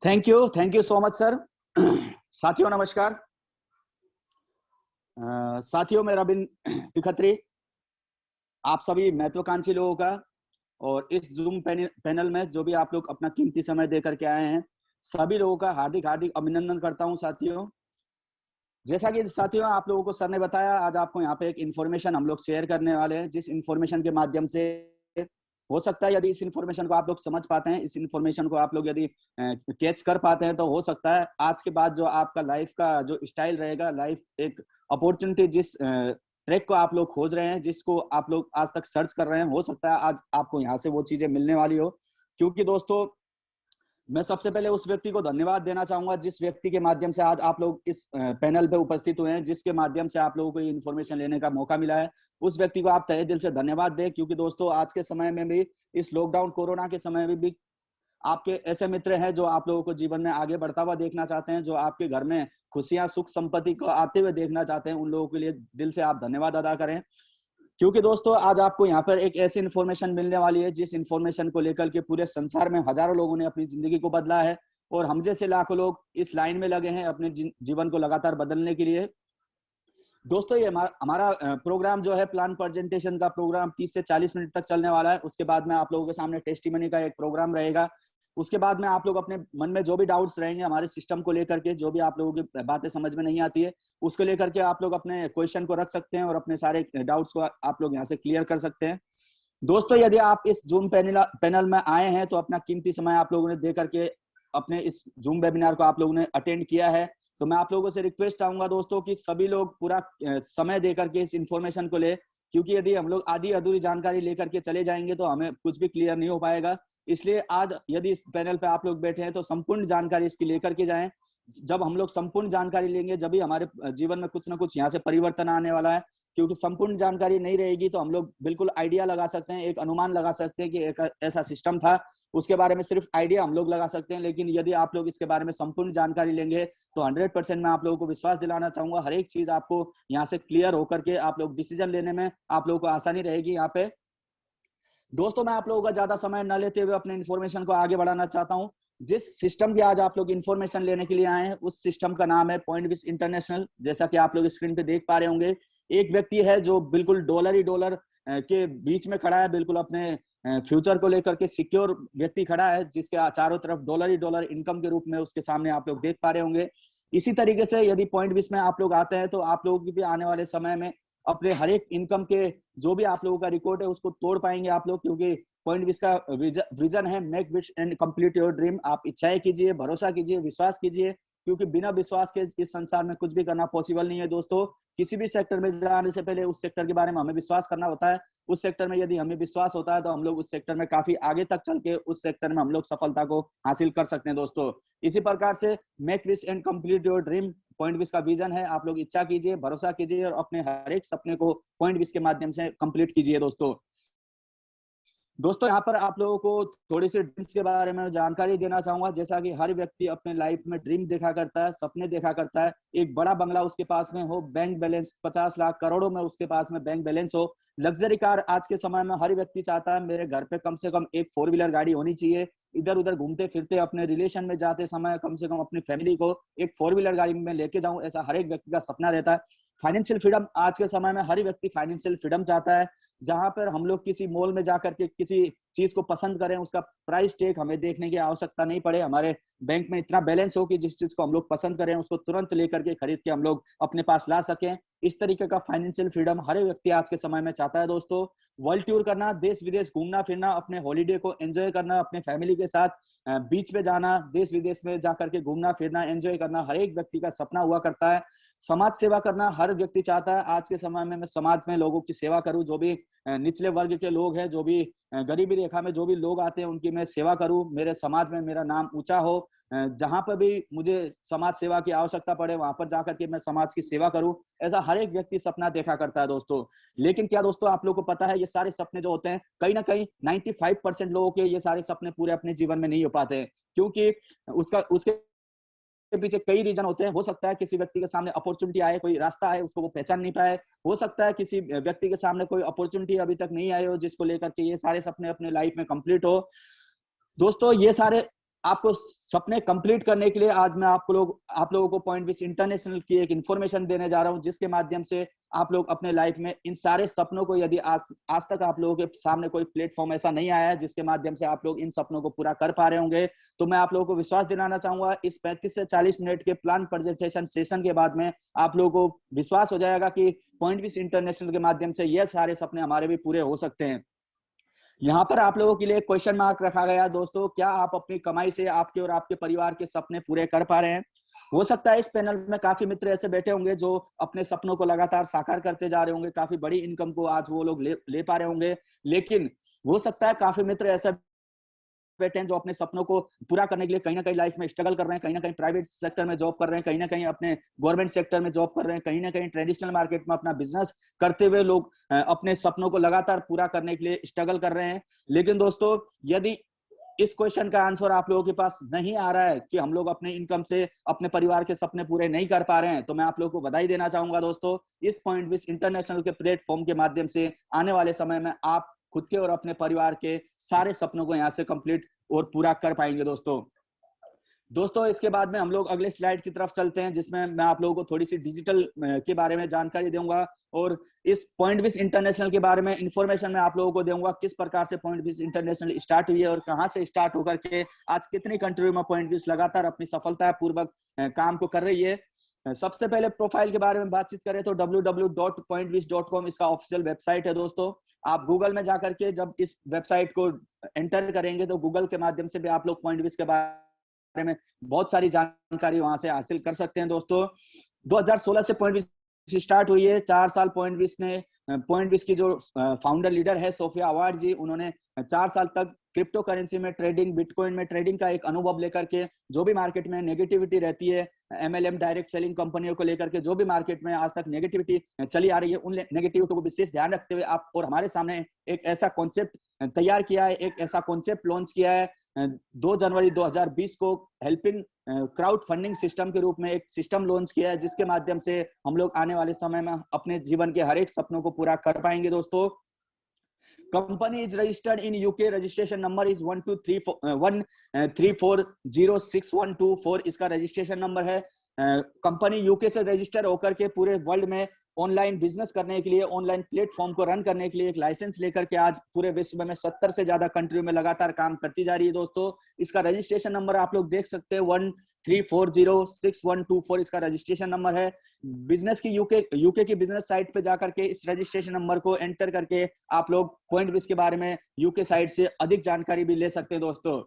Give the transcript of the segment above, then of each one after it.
Thank you so much sir. साथियों नमस्कार। साथियों मैं रबिन खत्री आप सभी महत्वाकांक्षी लोगों का और इस जूम पैनल में जो भी आप लोग अपना कीमती समय देकर के आए हैं सभी लोगों का हार्दिक हार्दिक अभिनंदन करता हूं। साथियों जैसा कि साथियों आप लोगों को सर ने बताया, आज आपको यहाँ पे एक इन्फॉर्मेशन हम लोग शेयर करने वाले हैं, जिस इन्फॉर्मेशन के माध्यम से हो सकता है यदि इस इन्फॉर्मेशन को आप लोग समझ पाते हैं, इस इन्फॉर्मेशन को आप लोग यदि कैच कर पाते हैं, तो हो सकता है आज के बाद जो आपका लाइफ का जो स्टाइल रहेगा, लाइफ एक अपॉर्चुनिटी जिस ट्रैक को आप लोग खोज रहे हैं, जिसको आप लोग आज तक सर्च कर रहे हैं, हो सकता है आज आपको यहाँ से वो चीजें मिलने वाली हो। क्योंकि दोस्तों मैं सबसे पहले उस व्यक्ति को धन्यवाद देना चाहूंगा जिस व्यक्ति के माध्यम से आज आप लोग इस पैनल पे उपस्थित हुए हैं, जिसके माध्यम से आप लोगों को ये इन्फॉर्मेशन लेने का मौका मिला है। उस व्यक्ति को आप तहे दिल से धन्यवाद दें, क्योंकि दोस्तों आज के समय में भी, इस लॉकडाउन कोरोना के समय में भी आपके ऐसे मित्र हैं जो आप लोगों को जीवन में आगे बढ़ता हुआ देखना चाहते हैं, जो आपके घर में खुशियां सुख संपत्ति को आते हुए देखना चाहते हैं। उन लोगों के लिए दिल से आप धन्यवाद अदा करें, क्योंकि दोस्तों आज आपको यहाँ पर एक ऐसी इन्फॉर्मेशन मिलने वाली है जिस इन्फॉर्मेशन को लेकर के पूरे संसार में हजारों लोगों ने अपनी जिंदगी को बदला है, और हम जैसे लाखों लोग इस लाइन में लगे हैं अपने जीवन को लगातार बदलने के लिए। दोस्तों ये हमारा प्रोग्राम जो है, प्लान प्रेजेंटेशन का प्रोग्राम 30 से 40 मिनट तक चलने वाला है। उसके बाद में आप लोगों के सामने टेस्टिमनी का एक प्रोग्राम रहेगा। उसके बाद में आप लोग अपने मन में जो भी डाउट्स रहेंगे हमारे सिस्टम को लेकर के, जो भी आप लोगों की बातें समझ में नहीं आती है, उसको लेकर के आप लोग अपने क्वेश्चन को रख सकते हैं और अपने सारे डाउट्स को आप लोग यहाँ से क्लियर कर सकते हैं। दोस्तों यदि आप इस जूम पैनल में आए हैं तो अपना कीमती समय आप लोगों ने दे करके अपने इस जूम वेबिनार को आप लोगों ने अटेंड किया है, तो मैं आप लोगों से रिक्वेस्ट चाहूंगा दोस्तों कि सभी लोग पूरा समय दे करके इस इंफॉर्मेशन को ले, क्योंकि यदि हम लोग आधी अधूरी जानकारी लेकर के चले जाएंगे तो हमें कुछ भी क्लियर नहीं हो पाएगा। इसलिए आज यदि इस पैनल पे आप लोग बैठे हैं तो संपूर्ण जानकारी इसकी लेकर के जाएं। जब हम लोग संपूर्ण जानकारी लेंगे जब भी हमारे जीवन में कुछ ना कुछ यहाँ से परिवर्तन आने वाला है, क्योंकि संपूर्ण जानकारी नहीं रहेगी तो हम लोग बिल्कुल आइडिया लगा सकते हैं, एक अनुमान लगा सकते हैं कि एक ऐसा सिस्टम था, उसके बारे में सिर्फ आइडिया हम लोग लगा सकते हैं। लेकिन यदि आप लोग इसके बारे में संपूर्ण जानकारी लेंगे तो 100% मैं आप लोगों को विश्वास दिलाना चाहूंगा, हर एक चीज आपको यहाँ से क्लियर होकर के आप लोग डिसीजन लेने में आप लोगों को आसानी रहेगी। यहाँ पे दोस्तों मैं आप लोगों का ज्यादा समय न लेते हुए अपने इन्फॉर्मेशन को आगे बढ़ाना चाहता हूँ। जिस सिस्टम की आज आप लोग इन्फॉर्मेशन लेने के लिए आए हैं उस सिस्टम का नाम है पॉइंटविस इंटरनेशनल। जैसा कि आप लोग स्क्रीन पे देख पा रहे होंगे, एक व्यक्ति है जो बिल्कुल डॉलर ही डॉलर के बीच में खड़ा है, बिल्कुल अपने फ्यूचर को लेकर के सिक्योर व्यक्ति खड़ा है, जिसके चारों तरफ डॉलर ही डॉलर इनकम के रूप में उसके सामने आप लोग देख पा रहे होंगे। इसी तरीके से यदि पॉइंटविस में आप लोग आते हैं तो आप लोगों की भी आने वाले समय में अपने हर एक इनकम के जो भी आप लोगों का रिकॉर्ड है उसको तोड़ पाएंगे आप लोग, क्योंकि पॉइंटविस का विजन है make wish and complete your dream. आप इच्छाएं कीजिए, भरोसा कीजिए, विश्वास कीजिए, क्योंकि बिना विश्वास के इस संसार में कुछ भी करना पॉसिबल नहीं है। दोस्तों किसी भी सेक्टर में जाने से पहले उस सेक्टर के बारे में हमें विश्वास करना होता है। उस सेक्टर में यदि हमें विश्वास होता है तो हम लोग उस सेक्टर में काफी आगे तक चल के उस सेक्टर में हम लोग सफलता को हासिल कर सकते हैं। दोस्तों इसी प्रकार से make wish and complete your dream पॉइंटविस का विजन है। आप लोग इच्छा कीजिए, भरोसा कीजिए और अपने हर एक सपने को पॉइंटविस के माध्यम से कंप्लीट कीजिए। दोस्तों यहाँ पर आप लोगों को थोड़ी सी ड्रीम्स के बारे में जानकारी देना चाहूंगा। जैसा कि हर व्यक्ति अपने लाइफ में ड्रीम देखा करता है, सपने देखा करता है, एक बड़ा बंगला उसके पास में हो, बैंक बैलेंस 50 लाख करोड़ों में उसके पास में बैंक बैलेंस हो, लग्जरी कार आज के समय में हर व्यक्ति चाहता है मेरे घर पे कम से कम एक 4 व्हीलर गाड़ी होनी चाहिए। इधर उधर घूमते फिरते अपने रिलेशन में जाते समय कम से कम अपनी फैमिली को एक 4 व्हीलर गाड़ी में लेके जाऊं, ऐसा हर एक व्यक्ति का सपना रहता है। फाइनेंशियल फ्रीडम आज के समय में हर व्यक्ति फाइनेंशियल फ्रीडम चाहता है, जहां पर हम लोग किसी मॉल में जाकर के किसी चीज को पसंद करें, उसका प्राइस टैग हमें देखने की आवश्यकता नहीं पड़े, हमारे बैंक में इतना बैलेंस हो कि जिस चीज को हम लोग पसंद करें उसको तुरंत लेकर के खरीद के हम लोग अपने पास ला सकें। इस तरीके का फाइनेंशियल फ्रीडम हर व्यक्ति आज के समय में चाहता है। दोस्तों वर्ल्ड टूर करना, देश विदेश घूमना फिरना, अपने हॉलीडे को एंजॉय करना, अपने फैमिली के साथ बीच में जाना, देश विदेश में जाकर के घूमना फिरना एंजॉय करना हर एक व्यक्ति का सपना हुआ करता है। समाज सेवा करना हर व्यक्ति चाहता है। आज के समय में मैं समाज में लोगों की सेवा करूं, जो भी निचले वर्ग के लोग हैं, जो भी गरीबी रेखा में जो भी लोग आते हैं उनकी मैं सेवा करूं, मेरे समाज में मेरा नाम ऊंचा हो, जहां पर भी मुझे समाज सेवा की आवश्यकता पड़े वहां पर जाकर के मैं समाज की सेवा करूं, ऐसा हर एक व्यक्ति सपना देखा करता है। दोस्तों लेकिन क्या दोस्तों आप लोग को पता है ये सारे सपने जो होते हैं कहीं ना कहीं 95% लोगों के ये सारे सपने पूरे अपने जीवन में नहीं हो पाते हैं, क्योंकि उसके पीछे कई रीजन होते हैं। हो सकता है किसी व्यक्ति के सामने अपॉर्चुनिटी आए, कोई रास्ता आए, उसको वो पहचान नहीं पाए। हो सकता है किसी व्यक्ति के सामने कोई अपॉर्चुनिटी अभी तक नहीं आई हो, जिसको लेकर के ये सारे सपने अपने लाइफ में कंप्लीट हो। दोस्तों, ये सारे आपको सपने कंप्लीट करने के लिए आज मैं आप लोगों को पॉइंट विश इंटरनेशनल की एक इन्फॉर्मेशन देने जा रहा हूं, जिसके माध्यम से आप लोग अपने लाइफ में इन सारे सपनों को, यदि आज तक आप लोगों के सामने कोई प्लेटफॉर्म ऐसा नहीं आया है जिसके माध्यम से आप लोग इन सपनों को पूरा कर पा रहे होंगे, तो मैं आप लोगों को विश्वास दिलाना चाहूंगा, इस 35 से 40 मिनट के प्लान प्रेजेंटेशन सेशन के बाद में आप लोगों को विश्वास हो जाएगा कि पॉइंट विश इंटरनेशनल के माध्यम से ये सारे सपने हमारे भी पूरे हो सकते हैं। यहाँ पर आप लोगों के लिए क्वेश्चन मार्क रखा गया दोस्तों, क्या आप अपनी कमाई से आपके और आपके परिवार के सपने पूरे कर पा रहे हैं? हो सकता है इस पैनल में काफी मित्र ऐसे बैठे होंगे जो अपने सपनों को लगातार साकार करते जा रहे होंगे, काफी बड़ी इनकम को आज वो लोग ले पा रहे होंगे, लेकिन हो सकता है काफी मित्र ऐसे बैठे हैं जो अपने सपनों को पूरा करने के लिए कहीं ना कहीं लाइफ में स्ट्रगल कर रहे हैं, कहीं ना कहीं प्राइवेट सेक्टर में जॉब कर रहे हैं, कहीं ना कहीं अपने गवर्नमेंट सेक्टर में जॉब कर रहे हैं, कहीं ना कहीं ट्रेडिशनल मार्केट में अपना बिजनेस करते हुए लोग अपने सपनों को लगातार पूरा करने के लिए स्ट्रगल कर रहे हैं। लेकिन दोस्तों, यदि इस क्वेश्चन का आंसर आप लोगों के पास नहीं आ रहा है कि हम लोग अपने इनकम से अपने परिवार के सपने पूरे नहीं कर पा रहे हैं, तो मैं आप लोगों को बधाई देना चाहूंगा दोस्तों। इस पॉइंट विश इंटरनेशनल के प्लेटफॉर्म के माध्यम से आने वाले समय में आप खुद के और अपने परिवार के सारे सपनों को यहाँ से कंप्लीट और पूरा कर पाएंगे दोस्तों, इसके बाद में हम लोग अगले स्लाइड की तरफ चलते हैं, जिसमें मैं आप लोगों को थोड़ी सी डिजिटल के बारे में जानकारी दूंगा और इस पॉइंट विश इंटरनेशनल के बारे में इंफॉर्मेशन मैं आप लोगों को दूंगा, किस प्रकार से पॉइंट विश इंटरनेशनल स्टार्ट हुई है और कहां से स्टार्ट होकर के आज कितनी कंट्री में पॉइंट विश लगातार अपनी सफलता पूर्वक काम को कर रही है। सबसे पहले प्रोफाइल के बारे में बातचीत करें तो www.pointwish.com इसका ऑफिशियल वेबसाइट है दोस्तों। आप गूगल में जाकर के जब इस वेबसाइट को एंटर करेंगे तो गूगल के माध्यम से भी आप लोग पॉइंट विश के बारे में बहुत सारी जानकारी वहां से हासिल कर सकते हैं दोस्तों। 2016 से पॉइंट विश स्टार्ट हुई है। 4 साल पॉइंट विश की जो फाउंडर लीडर है सोफिया अवार्ड जी, उन्होंने 4 साल तक क्रिप्टो करेंसी में ट्रेडिंग, बिटकॉइन में ट्रेडिंग का एक अनुभव लेकर के जो भी मार्केट में नेगेटिविटी रहती है, MLM डायरेक्ट सेलिंग कंपनियों को लेकर के जो भी मार्केट में आज तक नेगेटिविटी चली आ रही है, उन नेगेटिविटी को विशेष ध्यान रखते हुए आप और हमारे सामने एक ऐसा कॉन्सेप्ट तैयार किया है, एक ऐसा कॉन्सेप्ट लॉन्च किया है 2 जनवरी 2020 को, हेल्पिंग क्राउड फंडिंग सिस्टम के रूप में एक सिस्टम लॉन्च किया है, जिसके माध्यम से हम लोग आने वाले समय में अपने जीवन के हर एक सपनों को पूरा कर पाएंगे दोस्तों। Company is registered in UK, registration number is 1340612 इसका रजिस्ट्रेशन नंबर है। कंपनी यूके से रजिस्टर होकर के पूरे वर्ल्ड में ऑनलाइन बिजनेस करने के लिए, ऑनलाइन प्लेटफॉर्म को रन करने के लिए एक लाइसेंस लेकर के आज पूरे विश्व में 70 से ज्यादा कंट्री में लगातार काम करती जा रही है दोस्तों। इसका रजिस्ट्रेशन नंबर आप लोग देख सकते हैं 1340612 इसका रजिस्ट्रेशन नंबर है। बिजनेस की यूके की बिजनेस साइट पे जाकर के इस रजिस्ट्रेशन नंबर को एंटर करके आप लोग पॉइंट विश के बारे में यूके साइट से अधिक जानकारी भी ले सकते हैं दोस्तों।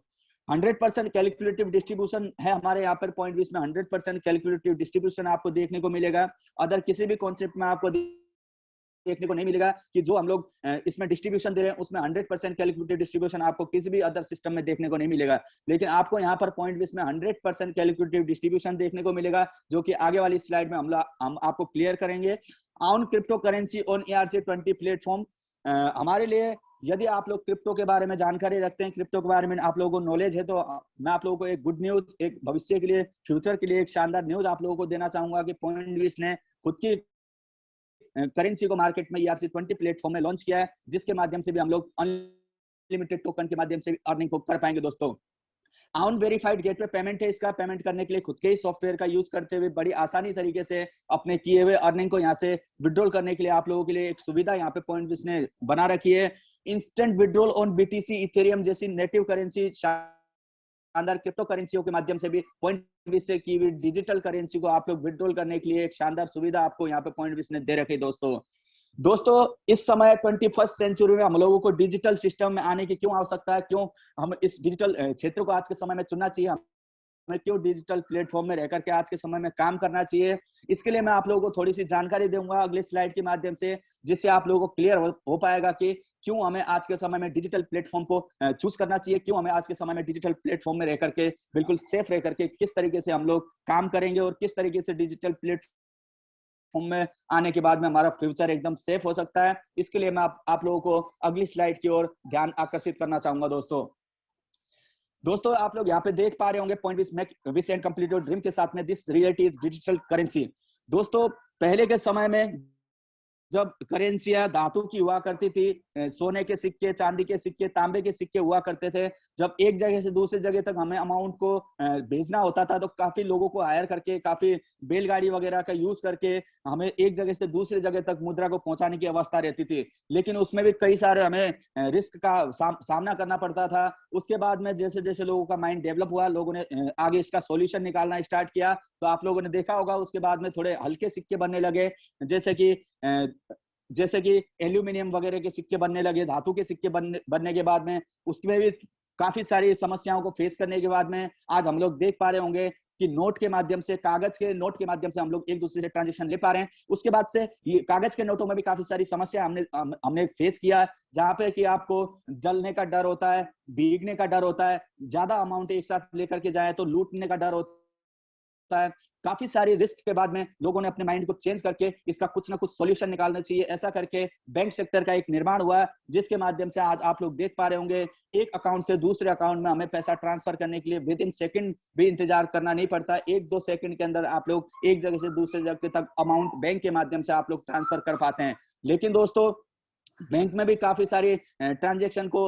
100% कैलकुलेटिव डिस्ट्रीब्यूशन है हमारे यहाँ पर पॉइंट विश में, 100% कैलकुलेटिव डिस्ट्रीब्यूशन आपको देखने को मिलेगा। अदर किसी भी कॉन्सेप्ट में आपको देखने को नहीं मिलेगा कि जो हम लोग इसमें डिस्ट्रीब्यूशन दे रहे हैं उसमें 100% कैलकुलेटिव डिस्ट्रीब्यूशन आपको किसी भी अदर सिस्टम में देखने को नहीं मिलेगा, लेकिन आपको यहाँ पर पॉइंट विश में 100% कैलकुलेटिव डिस्ट्रीब्यूशन देखने को मिलेगा, जो कि आगे वाली स्लाइड में हम आपको क्लियर करेंगे। On crypto currency on ERC-20 platform, हमारे लिए यदि आप लोग क्रिप्टो के बारे में जानकारी रखते हैं, क्रिप्टो के बारे में आप लोगों को नॉलेज है, तो मैं आप लोगों को एक गुड न्यूज, एक भविष्य के लिए, फ्यूचर के लिए एक शानदार न्यूज आप लोगों को देना चाहूंगा कि पॉइंट विश ने खुद की करेंसी को मार्केट में ERC-20 प्लेटफॉर्म में लॉन्च किया है, जिसके माध्यम से भी हम लोग अनलिमिटेड टोकन के माध्यम से अर्निंग को कर पाएंगे दोस्तों। ऑन वेरीफाइड गेटवे पेमेंट है, इसका पेमेंट करने के लिए खुद के ही सॉफ्टवेयर का यूज करते हुए बड़ी आसानी तरीके से अपने किए हुए अर्निंग को यहाँ से विड्रॉल करने के लिए आप लोगों के लिए एक सुविधा यहाँ पे पॉइंट विश ने बना रखी है। Instant withdrawal on BTC, Ethereum जैसी नेटिव करेंसी, शानदार क्रिप्टो करेंसियों के माध्यम से भी पॉइंट विश से की हुई डिजिटल करेंसी को आप लोग विड्रॉल करने के लिए एक शानदार सुविधा आपको यहाँ पे पॉइंट विश ने दे रखी है दोस्तों। इस समय 21st सेंचुरी में हम लोगों को डिजिटल सिस्टम में आने की क्यों आवश्यकता है, क्यों हम इस डिजिटल क्षेत्र को आज के समय में चुनना चाहिए, हमें क्यों डिजिटल प्लेटफॉर्म में रहकर के आज के समय में काम करना चाहिए, इसके लिए मैं आप लोगों को थोड़ी सी जानकारी दूंगा अगले स्लाइड के माध्यम से, जिससे आप लोगों को क्लियर हो पाएगा कि क्यों हमें आज के समय में डिजिटल प्लेटफॉर्म को चूज करना चाहिए, क्यों हमें आज के समय में डिजिटल प्लेटफॉर्म में रहकर के बिल्कुल सेफ रह करके किस तरीके से हम लोग काम करेंगे और किस तरीके से डिजिटल प्लेटफॉर्म में आने के बाद में हमारा फ्यूचर एकदम सेफ हो सकता है। इसके लिए मैं आप लोगों को अगली स्लाइड की ओर ध्यान आकर्षित करना चाहूंगा दोस्तों। दोस्तों आप लोग यहाँ पे देख पा रहे होंगे point wish and complete your dream के साथ में this reality is digital currency. दोस्तों पहले के समय में जब करेंसियां धातु की हुआ करती थी, सोने के सिक्के, चांदी के सिक्के, तांबे के सिक्के हुआ करते थे, जब एक जगह से दूसरी जगह तक हमें अमाउंट को भेजना होता था तो काफी लोगों को हायर करके, काफी बैलगाड़ी वगैरह का यूज करके हमें एक जगह से दूसरी जगह तक मुद्रा को पहुंचाने की अवस्था रहती थी। लेकिन उसमें भी कई सारे हमें रिस्क का सामना करना पड़ता था। उसके बाद में जैसे जैसे लोगों का माइंड डेवलप हुआ, लोगों ने आगे इसका सॉल्यूशन निकालना स्टार्ट किया, तो आप लोगों ने देखा होगा उसके बाद में थोड़े हल्के सिक्के बनने लगे, जैसे कि एल्यूमिनियम वगैरह के सिक्के बनने लगे, धातु के सिक्के बनने के बाद में उसमें भी काफी सारी समस्याओं को फेस करने के बाद में आज हम लोग देख पा रहे होंगे कि नोट के माध्यम से, कागज के नोट के माध्यम से हम लोग एक दूसरे से ट्रांजेक्शन ले पा रहे हैं। उसके बाद से ये कागज के नोटों में भी काफी सारी समस्या हमने फेस किया, जहां पे कि आपको जलने का डर होता है, भीगने का डर होता है, ज्यादा अमाउंट एक साथ लेकर के जाए तो लूटने का डर होता है। काफी सारी रिस्क के बाद में लोगों ने अपने माइंड को चेंज करके इसका कुछ ना कुछ सॉल्यूशन निकालना चाहिए, ऐसा करके बैंक सेक्टर का एक निर्माण हुआ, जिसके माध्यम से आज आप लोग देख पा रहे होंगे एक अकाउंट से दूसरे अकाउंट में हमें पैसा ट्रांसफर करने के लिए विद इन सेकंड भी इंतजार करना नहीं पड़ता। 1-2 सेकंड के अंदर आप लोग एक जगह से दूसरे जगह तक अमाउंट बैंक के माध्यम से आप लोग ट्रांसफर कर पाते हैं। लेकिन दोस्तों बैंक में भी काफी सारी ट्रांजेक्शन को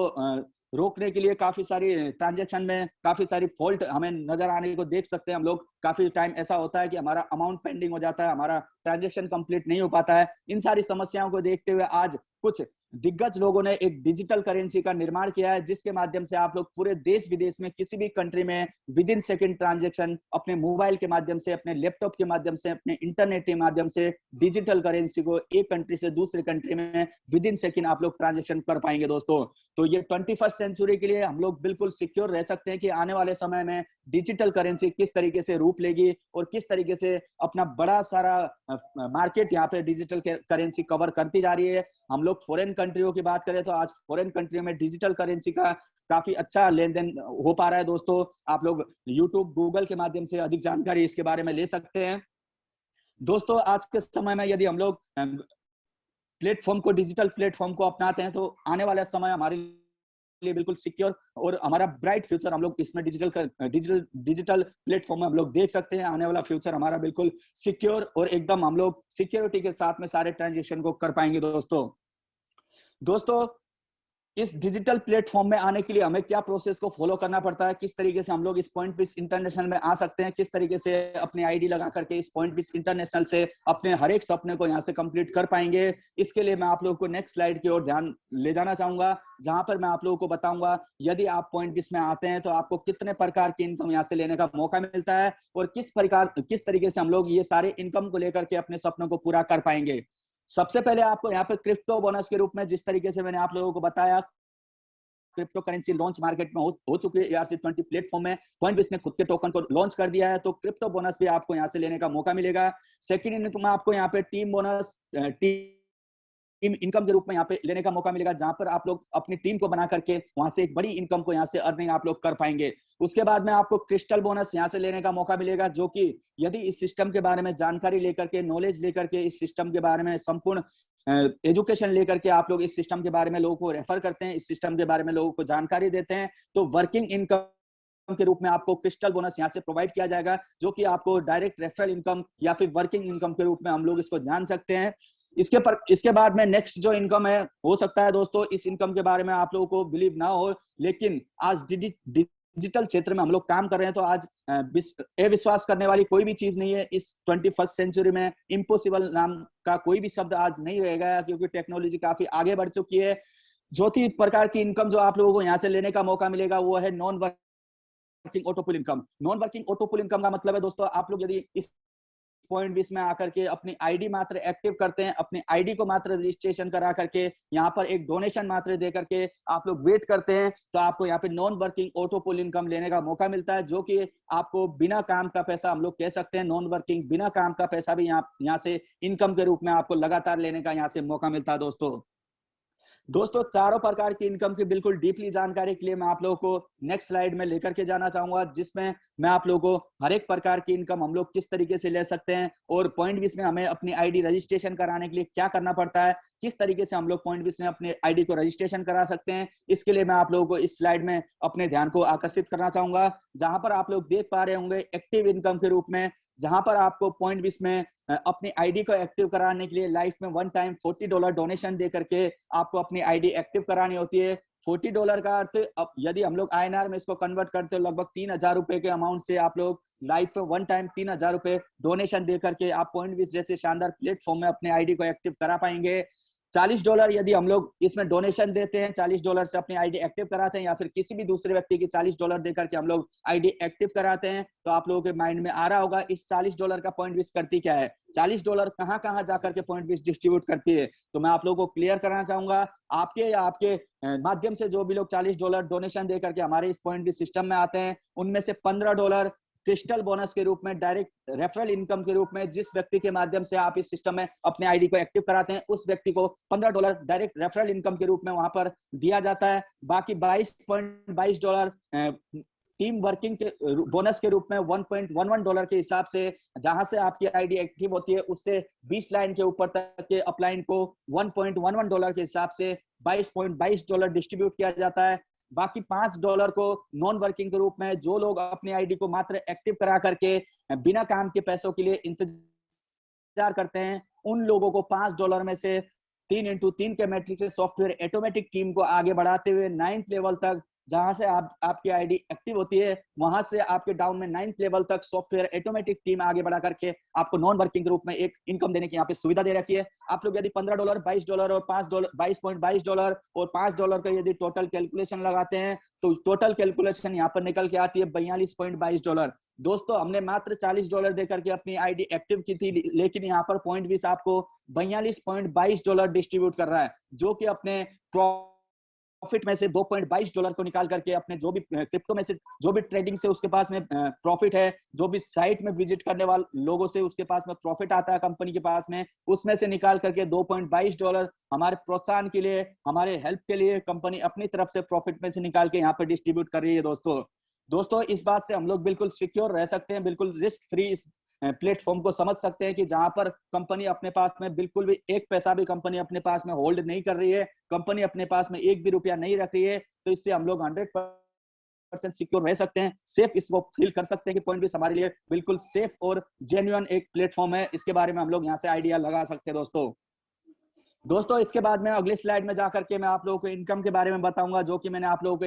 रोकने के लिए, काफी सारी ट्रांजेक्शन में काफी सारी फॉल्ट हमें नजर आने को देख सकते हैं हम लोग। काफी टाइम ऐसा होता है कि हमारा अमाउंट पेंडिंग हो जाता है, हमारा ट्रांजेक्शन कंप्लीट नहीं हो पाता है। इन सारी समस्याओं को देखते हुए आज कुछ दिग्गज लोगों ने एक डिजिटल करेंसी का निर्माण किया है, जिसके माध्यम से आप लोग पूरे देश विदेश में किसी भी कंट्री में विद इन सेकंड ट्रांजेक्शन अपने मोबाइल के माध्यम से, अपने लैपटॉप के माध्यम से, अपने इंटरनेट के माध्यम से डिजिटल करेंसी को एक कंट्री से दूसरे कंट्री में विद इन सेकंड आप लोग ट्रांजेक्शन कर पाएंगे दोस्तों। तो ये 21st सेंचुरी के लिए हम लोग बिल्कुल सिक्योर रह सकते हैं कि आने वाले समय में डिजिटल करेंसी किस तरीके से रूप लेगी और किस तरीके से अपना बड़ा सारा मार्केट यहाँ पे डिजिटल करेंसी कवर करती जा रही है। हम लोग फॉरेन कंट्रियों की बात करें तो आज फॉरेन कंट्रियों में डिजिटल करेंसी का काफी अच्छा लेन देन हो पा रहा है दोस्तों। आप लोग यूट्यूब, गूगल के माध्यम से अधिक जानकारी इसके बारे में ले सकते हैं। दोस्तों आज के समय में यदि हम लोग प्लेटफॉर्म को, डिजिटल प्लेटफॉर्म को अपनाते हैं तो आने वाला समय हमारे लिए बिल्कुल सिक्योर और हमारा ब्राइट फ्यूचर हम लोग इसमें डिजिटल प्लेटफॉर्म में हम लोग देख सकते हैं। आने वाला फ्यूचर हमारा बिल्कुल सिक्योर और एकदम हम लोग सिक्योरिटी के साथ में सारे ट्रांजेक्शन को कर पाएंगे दोस्तों इस डिजिटल प्लेटफॉर्म में आने के लिए हमें क्या प्रोसेस को फॉलो करना पड़ता है, किस तरीके से हम लोग इस पॉइंट विश इंटरनेशनल में आ सकते हैं, किस तरीके से अपनी आईडी लगा करके इस पॉइंट विश इंटरनेशनल से अपने हर एक सपने को यहाँ से कंप्लीट कर पाएंगे। इसके लिए मैं आप लोगों को नेक्स्ट स्लाइड की ओर ध्यान ले जाना चाहूंगा, जहां पर मैं आप लोगों को बताऊंगा यदि आप पॉइंट विश में आते हैं तो आपको कितने प्रकार की इनकम यहाँ से लेने का मौका मिलता है और किस तरीके से हम लोग ये सारे इनकम को लेकर के अपने सपनों को पूरा कर पाएंगे। सबसे पहले आपको यहाँ पे क्रिप्टो बोनस के रूप में, जिस तरीके से मैंने आप लोगों को बताया, क्रिप्टो करेंसी लॉन्च मार्केट में हो चुकी है। ERC20 प्लेटफॉर्म में Coinbase ने खुद के टोकन को लॉन्च कर दिया है, तो क्रिप्टो बोनस भी आपको यहाँ से लेने का मौका मिलेगा। सेकंड इनकम आपको यहाँ पे टीम बोनस, टीम इनकम के रूप में यहाँ पे लेने का मौका मिलेगा, जहां पर आप लोग अपनी टीम को बना करके वहां से एक बड़ी इनकम को यहाँ से अर्निंग आप लोग कर पाएंगे। उसके बाद में आपको क्रिस्टल बोनस यहाँ से लेने का मौका मिलेगा, जो कि यदि इस सिस्टम के बारे में जानकारी लेकर के, नॉलेज लेकर के, इस सिस्टम के बारे में संपूर्ण एजुकेशन लेकर के आप लोग इस सिस्टम के बारे में लोगों को रेफर करते हैं, इस सिस्टम के बारे में लोगों को जानकारी देते हैं, तो वर्किंग इनकम के रूप में आपको क्रिस्टल बोनस यहाँ से प्रोवाइड किया जाएगा, जो कि आपको डायरेक्ट रेफरल इनकम या फिर वर्किंग इनकम के रूप में हम लोग इसको जान सकते हैं। इसके बाद में नेक्स्ट जो इनकम है, हो सकता है दोस्तों इस इनकम के बारे में आप लोगों को बिलीव ना हो, लेकिन आज डिजिटल क्षेत्र में हम लोग काम कर रहे हैं, तो आज अविश्वास करने वाली कोई भी चीज नहीं है। इस 21st सेंचुरी में इम्पॉसिबल नाम का कोई भी शब्द आज नहीं रहेगा, क्योंकि टेक्नोलॉजी काफी आगे बढ़ चुकी है। चौथी प्रकार की इनकम जो आप लोगों को यहाँ से लेने का मौका मिलेगा वो है non working autopool income. Non working autopool income का मतलब है दोस्तों, आप लोग यदि इस पॉइंट बीस में आकर के अपनी आईडी मात्र एक्टिव करते हैं, अपनी आईडी को मात्र रजिस्ट्रेशन करा करके यहाँ पर एक डोनेशन मात्र दे करके आप लोग वेट करते हैं, तो आपको यहाँ पे नॉन वर्किंग ऑटोपुल इनकम लेने का मौका मिलता है, जो कि आपको बिना काम का पैसा, हम लोग कह सकते हैं नॉन वर्किंग बिना काम का पैसा भी यहाँ से इनकम के रूप में आपको लगातार लेने का यहाँ से मौका मिलता है दोस्तों। दोस्तों चारों प्रकार की इनकम की बिल्कुल डीपली जानकारी के लिए मैं आप लोगों को नेक्स्ट स्लाइड में लेकर के जाना चाहूंगा, जिसमें मैं आप लोगों को हर एक प्रकार की इनकम हम लोग किस तरीके से ले सकते हैं और पॉइंट बीस में हमें अपनी आईडी रजिस्ट्रेशन कराने के लिए क्या करना पड़ता है, किस तरीके से हम लोग पॉइंट बीस में अपने आईडी को रजिस्ट्रेशन करा सकते हैं। इसके लिए मैं आप लोगों को इस स्लाइड में अपने ध्यान को आकर्षित करना चाहूंगा, जहां पर आप लोग देख पा रहे होंगे एक्टिव इनकम के रूप में, जहां पर आपको पॉइंट बीस में अपनी आईडी को एक्टिव कराने के लिए लाइफ में वन टाइम $40 डोनेशन दे करके आपको अपनी आईडी एक्टिव करानी होती है। $40 का अर्थ, अब यदि हम लोग आईएनआर में इसको कन्वर्ट करते हो, लगभग 3,000 रुपए के अमाउंट से आप लोग लाइफ में वन टाइम 3,000 रुपए डोनेशन दे करके आप पॉइंट बीस जैसे शानदार प्लेटफॉर्म में अपने आईडी को एक्टिव करा पाएंगे। $40 यदि हम लोग इसमें डोनेशन देते हैं, $40 से अपनी आईडी एक्टिव कराते हैं, या फिर किसी भी दूसरे व्यक्ति की $40 देकर के हम लोग आईडी एक्टिव कराते हैं, तो आप लोगों के माइंड में आ रहा होगा इस $40 का पॉइंट बीस करती क्या है, $40 कहां कहां जाकर के पॉइंट बीस डिस्ट्रीब्यूट करती है। तो मैं आप लोगों को क्लियर कराना चाहूंगा, आपके या आपके माध्यम से जो भी लोग $40 डोनेशन देकर के हमारे इस पॉइंट बीस सिस्टम में आते हैं, उनमें से $15 क्रिस्टल बोनस के रूप में, डायरेक्ट रेफरल इनकम के रूप में, जिस व्यक्ति के माध्यम से आप इस सिस्टम में अपने आईडी को एक्टिव कराते हैं, उस व्यक्ति को $15 डायरेक्ट रेफरल इनकम के रूप में वहां पर दिया जाता है। बाकी $22.22 टीम वर्किंग के बोनस के रूप में, $1.11 के हिसाब से जहां से आपकी आईडी एक्टिव होती है, उससे 20 लाइन के ऊपर तक के अपलाइन को $1.11 के हिसाब से $22.22 डिस्ट्रीब्यूट किया जाता है। बाकी $5 को नॉन वर्किंग के रूप में, जो लोग अपनी आईडी को मात्र एक्टिव करा करके बिना काम के पैसों के लिए इंतजार करते हैं, उन लोगों को $5 में से 3x3 के मैट्रिक्स से सॉफ्टवेयर ऑटोमेटिक टीम को आगे बढ़ाते हुए 9th लेवल तक, जहां से आपकी आईडी एक्टिव होती है, वहां से आपके डाउन में 9th लेवल तक सॉफ्टवेयर ऑटोमेटिक टीम आगे बढ़ा करके आपको नॉन वर्किंग के रूप में एक इनकम देने की यहाँ पे सुविधा दे रखी है। आप लोग यदि $15, $22 और $5, $22.22 और $5 का यदि टोटल कैलकुलेशन लगाते हैं, तो टोटल कैलकुलेशन यहाँ पर निकल के आती है $42.22। दोस्तों हमने मात्र $40 देकर के अपनी आईडी एक्टिव की थी, लेकिन यहाँ पर पॉइंट बीस आपको $42.22 डिस्ट्रीब्यूट कर रहा है, जो कि अपने प्रॉफिट में से $2.22 को निकाल करके अपने जो भी क्रिप्टो में से जो भी ट्रेडिंग से उसके पास में प्रॉफिट है, जो भी साइट में विजिट करने वाले लोगों से उसके पास में प्रॉफिट आता है कंपनी के पास में, उसमें से निकाल करके $2.22 हमारे प्रोत्साहन के लिए, हमारे हेल्प के लिए कंपनी अपनी तरफ से प्रॉफिट में से निकाल के यहाँ पर डिस्ट्रीब्यूट कर रही है। दोस्तों इस बात से हम लोग बिल्कुल सिक्योर रह सकते हैं, बिल्कुल रिस्क फ्री इस प्लेटफॉर्म को समझ सकते हैं कि जहां पर कंपनी अपने पास में बिल्कुल भी एक पैसा भी कंपनी अपने पास में होल्ड नहीं कर रही है, कंपनी अपने पास में एक भी रुपया नहीं रख रही है, तो इससे हम लोग 100% सिक्योर रह सकते हैं, सेफ इसको फील कर सकते हैं कि पॉइंट बीस हमारे लिए बिल्कुल सेफ और जेन्युइन एक प्लेटफॉर्म है। इसके बारे में हम लोग यहाँ से आइडिया लगा सकते हैं। दोस्तों इसके बाद में अगले स्लाइड में जाकर के मैं आप लोगों को इनकम के बारे में बताऊंगा, जो कि मैंने आप लोगों को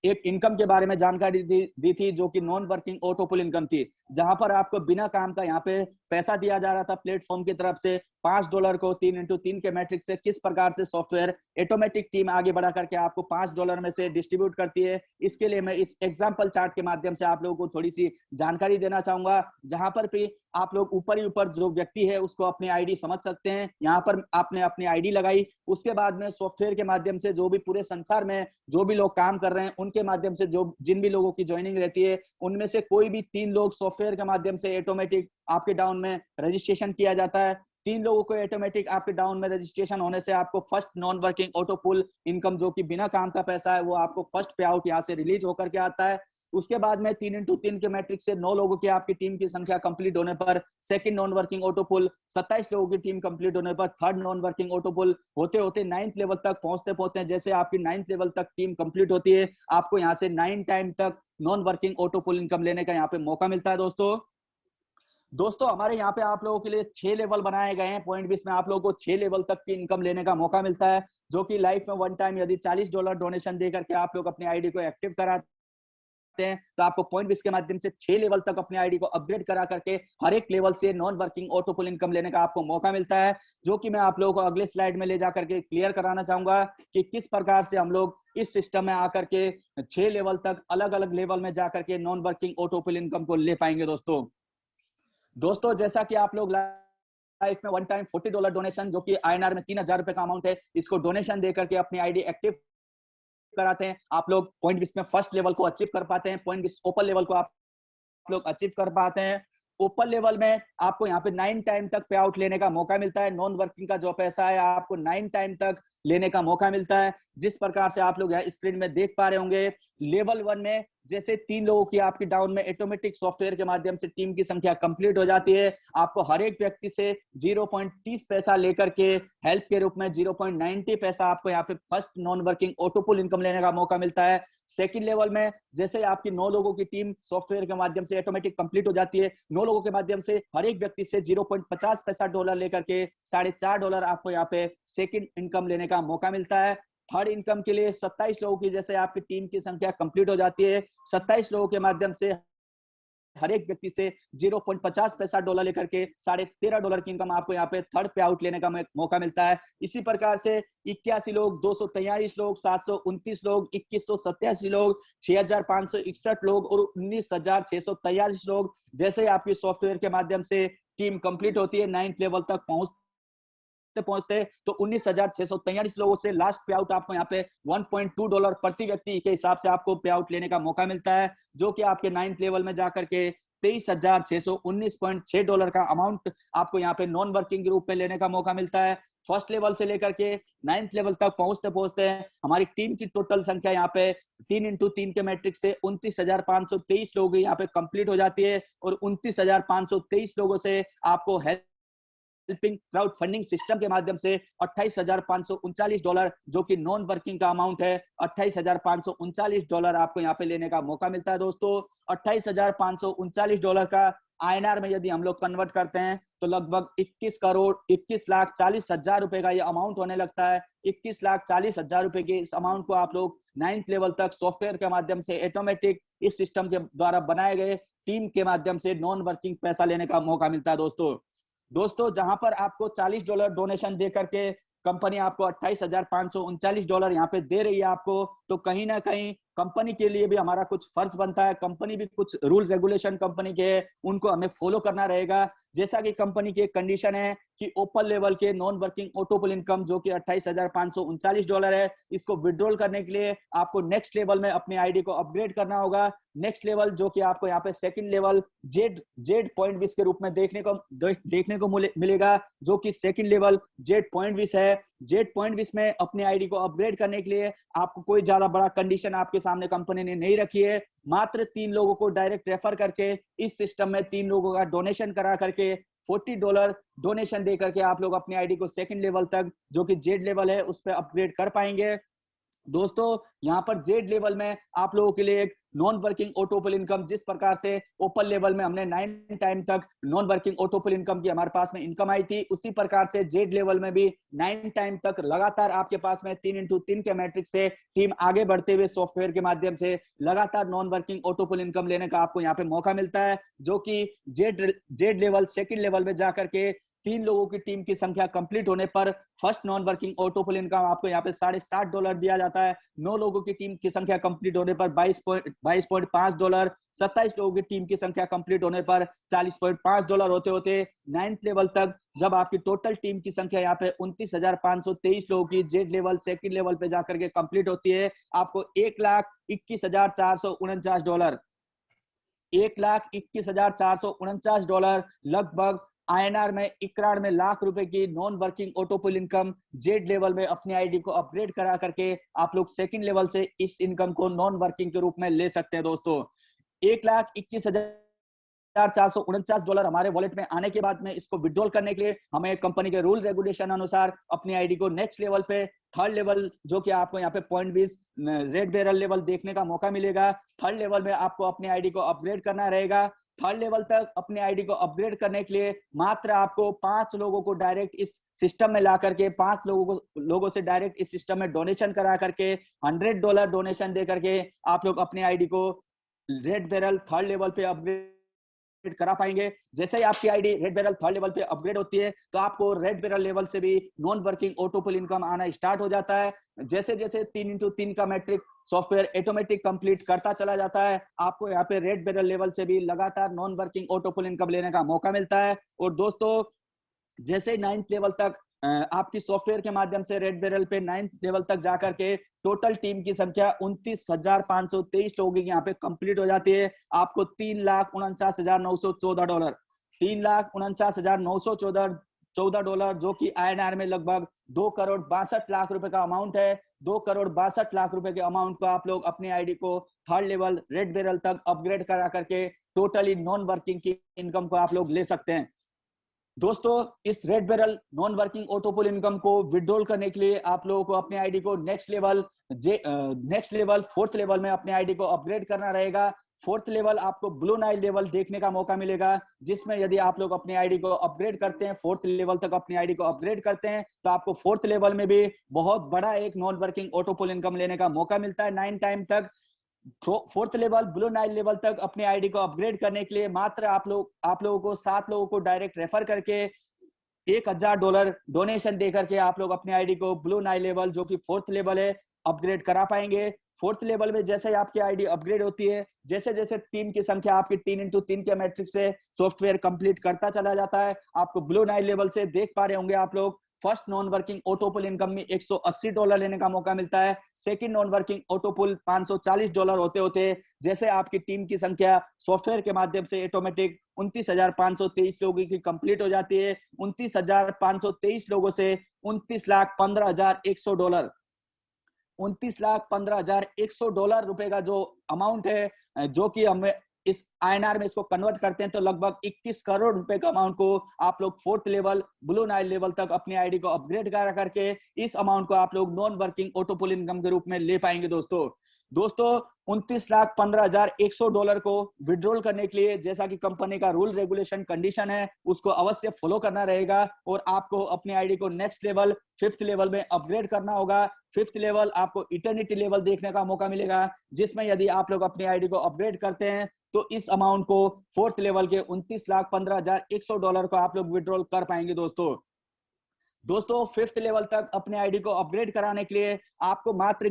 एक इनकम के बारे में जानकारी दी थी, जो कि नॉन वर्किंग ऑटो पुल इनकम थी, जहां पर आपको बिना काम का यहाँ पे पैसा दिया जा रहा था प्लेटफॉर्म की तरफ से। $5 को 3x3 के मैट्रिक से किस प्रकार से सॉफ्टवेयर ऑटोमेटिक टीम आगे बढ़ा करके आपको $5 में से डिस्ट्रीब्यूट करती है, इसके लिए मैं इस एग्जाम्पल चार्ट के माध्यम से आप लोगों को थोड़ी सी जानकारी देना चाहूंगा, जहां पर भी आप लोग ऊपर ही ऊपर जो व्यक्ति है उसको अपनी आईडी समझ सकते हैं। यहाँ पर आपने अपनी आईडी लगाई, उसके बाद में सॉफ्टवेयर के माध्यम से जो भी पूरे संसार में जो भी लोग काम कर रहे हैं, उनके माध्यम से जो जिन भी लोगों की ज्वाइनिंग रहती है, उनमें से कोई भी 3 लोग सॉफ्टवेयर के माध्यम से ऑटोमेटिक आपके डाउन में रजिस्ट्रेशन किया जाता है। 3 लोगों को ऑटोमेटिक आपके डाउन में रजिस्ट्रेशन होने से आपको फर्स्ट नॉन वर्किंग ऑटो पुल इनकम, जो कि बिना काम का पैसा है, वो आपको फर्स्ट पे आउट यहाँ से रिलीज होकर के आता है। उसके बाद में 3x3 के मैट्रिक से 9 लोगों की आपकी टीम की संख्या कंप्लीट होने पर सेकंड नॉन वर्किंग ऑटो पुल, 27 लोगों की टीम कंप्लीट होने पर थर्ड नॉन वर्किंग ऑटो पुल, होते होते 9th लेवल तक पहुंचते जैसे आपकी 9th लेवल तक टीम कंप्लीट होती है, आपको यहाँ से 9 टाइम तक नॉन वर्किंग ऑटो पुल इनकम लेने का यहाँ पे मौका मिलता है। दोस्तों हमारे यहाँ पे आप लोगों के लिए 6 लेवल बनाए गए हैं। पॉइंट बीस में आप लोगों को 6 लेवल तक की इनकम लेने का मौका मिलता है, जो कि लाइफ में वन टाइम यदि $40 डोनेशन दे करके आप लोग अपनी आईडी को एक्टिव कराते हैं, तो आपको पॉइंट बीस के माध्यम से 6 लेवल तक अपनी आईडी को अपग्रेड करा करके हर एक लेवल से नॉन वर्किंग ऑटो पुल इनकम लेने का आपको मौका मिलता है, जो कि मैं आप लोगों को अगले स्लाइड में ले जाकर के क्लियर कराना चाहूंगा कि किस प्रकार से हम लोग इस सिस्टम में आकर के 6 लेवल तक अलग अलग लेवल में जाकर के नॉन वर्किंग ऑटो पुल इनकम को ले पाएंगे। दोस्तों जैसा कि आप लोग लाइफ में वन टाइम $40 डोनेशन, जो कि INR में 3,000 रुपए का अमाउंट है, इसको डोनेशन देकर के अपनी आईडी एक्टिव कराते हैं, आप लोग पॉइंट बीस में फर्स्ट लेवल को अचीव कर पाते हैं, पॉइंट बीस ओपन लेवल को आप लोग अचीव कर पाते हैं। ओपन लेवल में आपको यहाँ पे 9 टाइम तक पे आउट लेने का मौका मिलता है। नॉन वर्किंग का जो पैसा है आपको 9 टाइम तक लेने का मौका मिलता है। जिस प्रकार से आप लोग यहाँ स्क्रीन में देख पा रहे होंगे, लेवल 1 में जैसे 3 लोगों की आपकी डाउन में ऑटोमेटिक सॉफ्टवेयर के माध्यम से टीम की संख्या कंप्लीट हो जाती है। आपको हर एक व्यक्ति से 0.30 पैसा लेकर के हेल्प के रूप में 0.90 पैसा आपको यहाँ पे फर्स्ट नॉन वर्किंग ऑटो पुल इनकम लेने का मौका मिलता है। सेकंड लेवल में जैसे आपकी 9 लोगों की टीम सॉफ्टवेयर के माध्यम से ऑटोमेटिक कंप्लीट हो जाती है, 9 लोगों के माध्यम से हर एक व्यक्ति से 0.50 पैसा डॉलर लेकर के $4.5 आपको यहाँ पे सेकंड इनकम लेने का मौका मिलता है। थर्ड इनकम के लिए 27 लोगों की जैसे आपकी टीम की संख्या कंप्लीट हो जाती है, 27 लोगों के माध्यम से हर एक व्यक्ति से 0.50 पैसा डॉलर लेकर के $13.5 की इनकम आपको यहाँ पे थर्ड पे आउट लेने का मौका मिलता है। इसी प्रकार से 81 लोग, 243 लोग, 729 लोग, 2187 लोग, 6561 लोग और 19643 लोग जैसे आपकी सॉफ्टवेयर के माध्यम से टीम कंप्लीट होती है, 9th लेवल तक पहुंचते तो 19643 लोगों से लास्ट पे आउट आपको यहाँ पे $1.2 प्रति व्यक्ति के हिसाब से आपको पे आउट लेने का मौका मिलता है, जो कि आपके 9th लेवल में जाकर के $23,619.6 का अमाउंट आपको यहाँ पे नॉन वर्किंग के रूप में लेने का मौका मिलता है। फर्स्ट लेवल से लेकर के 9th लेवल तक पहुंचते हमारी टीम की टोटल संख्या यहाँ पे 3x3 के मैट्रिक से 29,523 लोग यहाँ पे कंप्लीट हो जाती है और 29,523 लोगों से आपको हेल्पिंग क्राउड फंडिंग सिस्टम के माध्यम से $28,539 जो कि नॉन वर्किंग का अमाउंट है, $28,539 आपको यहाँ पे लेने का मौका मिलता है। दोस्तों $28,539 का INR में यदि हम लोग कन्वर्ट करते हैं तो लगभग 21,40,40,000 रुपए का ये अमाउंट होने लगता है। 21,40,000 रुपए के इस अमाउंट को आप लोग 9th लेवल तक सॉफ्टवेयर के माध्यम से ऑटोमेटिक इस सिस्टम के द्वारा बनाए गए टीम के माध्यम से नॉन वर्किंग पैसा लेने का मौका मिलता है। दोस्तों जहां पर आपको $40 डोनेशन दे करके कंपनी आपको $28,539 यहाँ पे दे रही है आपको, तो कहीं ना कहीं कंपनी के लिए भी हमारा कुछ फर्ज बनता है। कंपनी भी कुछ रूल रेगुलेशन कंपनी के उनको हमें फॉलो करना रहेगा। जैसा कि कंपनी की कंडीशन है कि ओपन लेवल के नॉन वर्किंग ऑटोपुल इनकम जो कि $28,539 है, इसको विड्रॉल करने के लिए आपको नेक्स्ट लेवल में अपनी आईडी को अपग्रेड करना होगा। नेक्स्ट लेवल जो कि आपको यहाँ पे सेकंड लेवल जेड पॉइंट विस के रूप में देखने को मिलेगा, जो कि सेकंड लेवल जेड पॉइंट विस है। जेड पॉइंट विस में अपनी आईडी को अपग्रेड करने के लिए आपको कोई ज्यादा बड़ा कंडीशन आपके सामने कंपनी ने नहीं रखी है। मात्र 3 लोगों को डायरेक्ट रेफर करके इस सिस्टम में 3 लोगों का डोनेशन करा करके $40 डोनेशन दे करके आप लोग अपनी आईडी को सेकंड लेवल तक जो कि जेड लेवल है उस पर अपग्रेड कर पाएंगे। दोस्तों यहाँ पर जेड लेवल में आप लोगों के लिए एक नॉन वर्किंग ऑटोपुल इनकम, जिस प्रकार से ओपन लेवल में हमने 9 टाइम तक नॉन वर्किंग ऑटोपुल इनकम की हमारे पास में इनकम आई थी, उसी प्रकार से जेड लेवल में भी 9 टाइम तक लगातार आपके पास में 3x3 के मैट्रिक से टीम आगे बढ़ते हुए सॉफ्टवेयर के माध्यम से लगातार नॉन वर्किंग ऑटोपुल इनकम लेने का आपको यहाँ पे मौका मिलता है, जो कि जेड लेवल सेकंड लेवल में जाकर के 3 लोगों की टीम की संख्या कंप्लीट होने पर first non working autopool income आपको यहाँ पे $60.5 दिया जाता है। 9 लोगों की टीम की संख्या कंप्लीट होने पर $22.5, 27 लोगों की टीम की संख्या कंप्लीट होने पर $40.5 होते होते 9th लेवल तक जब आपकी टोटल टीम की संख्या यहाँ पे 29,523 लोगों की जेड लेवल सेकंड लेवल पे जाकर के कंप्लीट होती है, आपको $1,21,449 $1,21,449 लगभग INR में 91 लाख रुपए की non working autopool income Z level में अपनी आईडी को अपग्रेड करा करके आप लोग सेकंड लेवल से इस इनकम को नॉन वर्किंग के रूप में ले सकते हैं। दोस्तों $1,21,449 हमारे वॉलेट में आने के बाद में इसको विड्रॉल करने के लिए हमें कंपनी के रूल रेगुलेशन अनुसार अपनी आईडी को नेक्स्ट लेवल पे थर्ड लेवल जो कि आपको यहाँ पे पॉइंट 20 रेड बैरल लेवल देखने का मौका मिलेगा। थर्ड लेवल में आपको अपनी आईडी को अपग्रेड करना रहेगा। थर्ड लेवल तक अपनी आईडी को अपग्रेड करने के लिए मात्र आपको 5 लोगों को डायरेक्ट इस सिस्टम में ला करके 5 लोगों से डायरेक्ट इस सिस्टम में डोनेशन करा करके $100 डोनेशन दे करके आप लोग अपनी आईडी को रेड बैरल थर्ड लेवल पे अपग्रेड करा पाएंगे। जैसे ही आपकी ID red barrel third level पे अपग्रेड होती है तो आपको रेड बैरल लेवल से भी नॉन वर्किंग ऑटोपुल इनकम आना स्टार्ट हो जाता है। जैसे जैसे 3x3 का मैट्रिक सॉफ्टवेयर ऑटोमेटिक कंप्लीट करता चला जाता है, आपको यहाँ पे रेड बैरल लेवल से भी लगातार नॉन वर्किंग ऑटोपुल इनकम लेने का मौका मिलता है। और दोस्तों जैसे 9th लेवल तक आपकी सॉफ्टवेयर के माध्यम से रेड बैरल पे 9th लेवल तक जाकर के टोटल टीम की संख्या 29,523 लोगों की यहाँ पे कंप्लीट हो जाती है, आपको $3,49,914 $3,49,914 जो कि INR में लगभग 2,62,00,000 रुपए का अमाउंट है। 2,62,00,000 रुपए के अमाउंट को आप लोग अपनी आईडी को थर्ड लेवल रेड बैरल तक अपग्रेड करा करके टोटली नॉन वर्किंग की इनकम को आप लोग ले सकते हैं। दोस्तों, इस red barrel non working autopool income को विड्रॉल करने के लिए आप लोगों को अपने आईडी को नेक्स्ट लेवल फोर्थ लेवल में अपने आईडी को अपग्रेड करना रहेगा। फोर्थ लेवल आपको ब्लू नाइल लेवल देखने का मौका मिलेगा, जिसमें यदि आप लोग अपनी आईडी को अपग्रेड करते हैं, फोर्थ लेवल तक अपनी आईडी को अपग्रेड करते हैं, तो आपको फोर्थ लेवल में भी बहुत बड़ा एक नॉन वर्किंग ऑटोपुल इनकम लेने का मौका मिलता है 9 टाइम तक। Fourth level blue Nile level तक अपनी आईडी को अपग्रेड करने के लिए मात्र आप लोगों को 7 लोगों को डायरेक्ट रेफर करके $1,000 डोनेशन देकर के आप लोग अपनी आईडी को ब्लू नाइल लेवल जो कि फोर्थ लेवल है अपग्रेड करा पाएंगे। फोर्थ लेवल में जैसे ही आपकी आईडी अपग्रेड होती है, जैसे जैसे टीम की संख्या आपकी 3x3 के मैट्रिक्स से सॉफ्टवेयर कंप्लीट करता चला जाता है, आपको ब्लू नाइल लेवल से देख पा रहे होंगे आप लोग, first non working autopool income में $180 लेने का मौका मिलता है। सेकंड नॉन वर्किंग ऑटोपुल $540 होते होते जैसे आपकी टीम की संख्या सॉफ्टवेयर के माध्यम से ऑटोमेटिक 29,523 लोगों की कंप्लीट हो जाती है। 29,523 लोगों से $29,15,100 $29,15,100 रुपए का जो अमाउंट है, जो कि हमें इस INR में इसको कन्वर्ट करते हैं तो लगभग 21 करोड़ रुपए का अमाउंट को आप लोग fourth level blue Nile level तक अपनी आईडी को अपग्रेड करा करके इस अमाउंट को आप लोग नॉन वर्किंग ऑटोपुल इनकम के रूप में ले पाएंगे। दोस्तों $29,15,100 को विड्रॉल करने के लिए जैसा कि कंपनी का रूल रेगुलेशन कंडीशन है, उसको अवश्य फॉलो करना रहेगा और आपको अपनी आईडी को नेक्स्ट लेवल फिफ्थ लेवल में अपग्रेड करना होगा। फिफ्थ लेवल आपको इटर्निटी लेवल देखने का मौका मिलेगा, जिसमें यदि आप लोग अपनी आईडी को अपग्रेड करते हैं तो इस अमाउंट को फोर्थ लेवल के $29,15,100 को आप लोग विड्रॉल कर पाएंगे। दोस्तों फिफ्थ लेवल तक अपने आईडी को अपग्रेड कराने के लिए आपको मात्र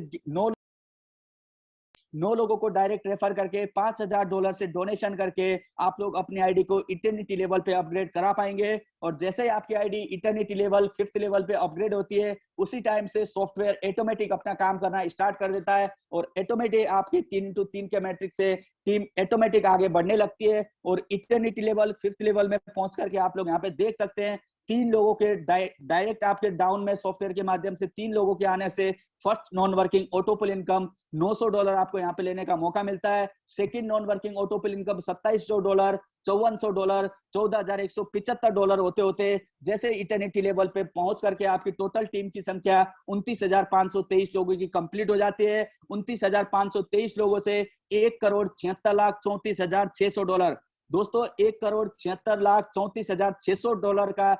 9 लोगों को डायरेक्ट रेफर करके $5,000 से डोनेशन करके आप लोग अपनी आईडी को इटर्निटी लेवल पे अपग्रेड करा पाएंगे। और जैसे ही आपकी ID eternity level fifth level पे अपग्रेड होती है, उसी टाइम से सॉफ्टवेयर ऑटोमेटिक अपना काम करना स्टार्ट कर देता है और ऑटोमेटिक आपकी 3x3 के मैट्रिक्स से टीम ऑटोमेटिक आगे बढ़ने लगती है। और इटर्निटी लेवल फिफ्थ लेवल में पहुंच करके आप लोग यहाँ पे देख सकते हैं 3 लोगों के डायरेक्ट आपके डाउन में सॉफ्टवेयर के माध्यम से 3 लोगों के आने से first non working autopool income $900 आपको यहाँ पे लेने का मौका मिलता है। Second non working autopool income $2,700, $5,400, $14,175 होते होते जैसे इटर्निटी लेवल पे पहुंच करके आपकी टोटल टीम की संख्या 29,523 लोगों की कंप्लीट हो जाती है। 29,523 लोगों से $1,76,34,600 दोस्तों $1,76,34,600 का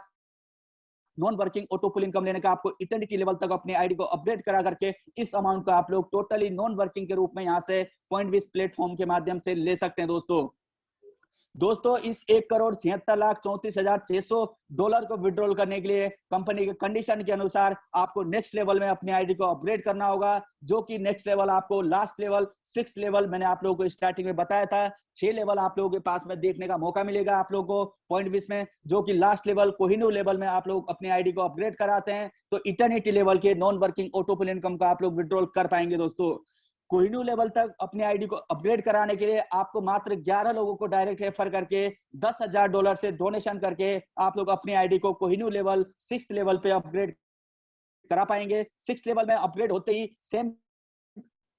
नॉन वर्किंग ऑटोपुल इनकम लेने का आपको इटर्निटी लेवल तक अपनी आईडी को अपडेट करा करके इस अमाउंट को आप लोग टोटली नॉन वर्किंग के रूप में यहां से पॉइंट प्लेटफॉर्म के माध्यम से ले सकते हैं। दोस्तों इस $1,76,34,600 को विड्रॉल करने के लिए कंपनी के कंडीशन के अनुसार आपको नेक्स्ट लेवल में अपनी आईडी को अपग्रेड करना होगा, जो कि नेक्स्ट लेवल आपको लास्ट लेवल 6th लेवल मैंने आप लोगों को स्टार्टिंग में बताया था 6 लेवल आप लोगों के पास में देखने का मौका मिलेगा आप लोगों को पॉइंट विस में, जो कि लास्ट लेवल कोहिनूर लेवल में आप लोग अपनी आईडी को अपग्रेड कराते हैं तो इटर्निटी लेवल के नॉन वर्किंग ऑटोपुल इनकम को आप लोग विड्रॉल कर पाएंगे। दोस्तों कोहिनूर लेवल तक अपनी आईडी को अपग्रेड कराने के लिए आपको मात्र 11 लोगों को डायरेक्ट रेफर करके $10,000 से डोनेशन करके आप लोग अपनी आईडी को कोहिनूर लेवल 6th लेवल पे अपग्रेड करा पाएंगे। 6th लेवल में अपग्रेड होते ही सेम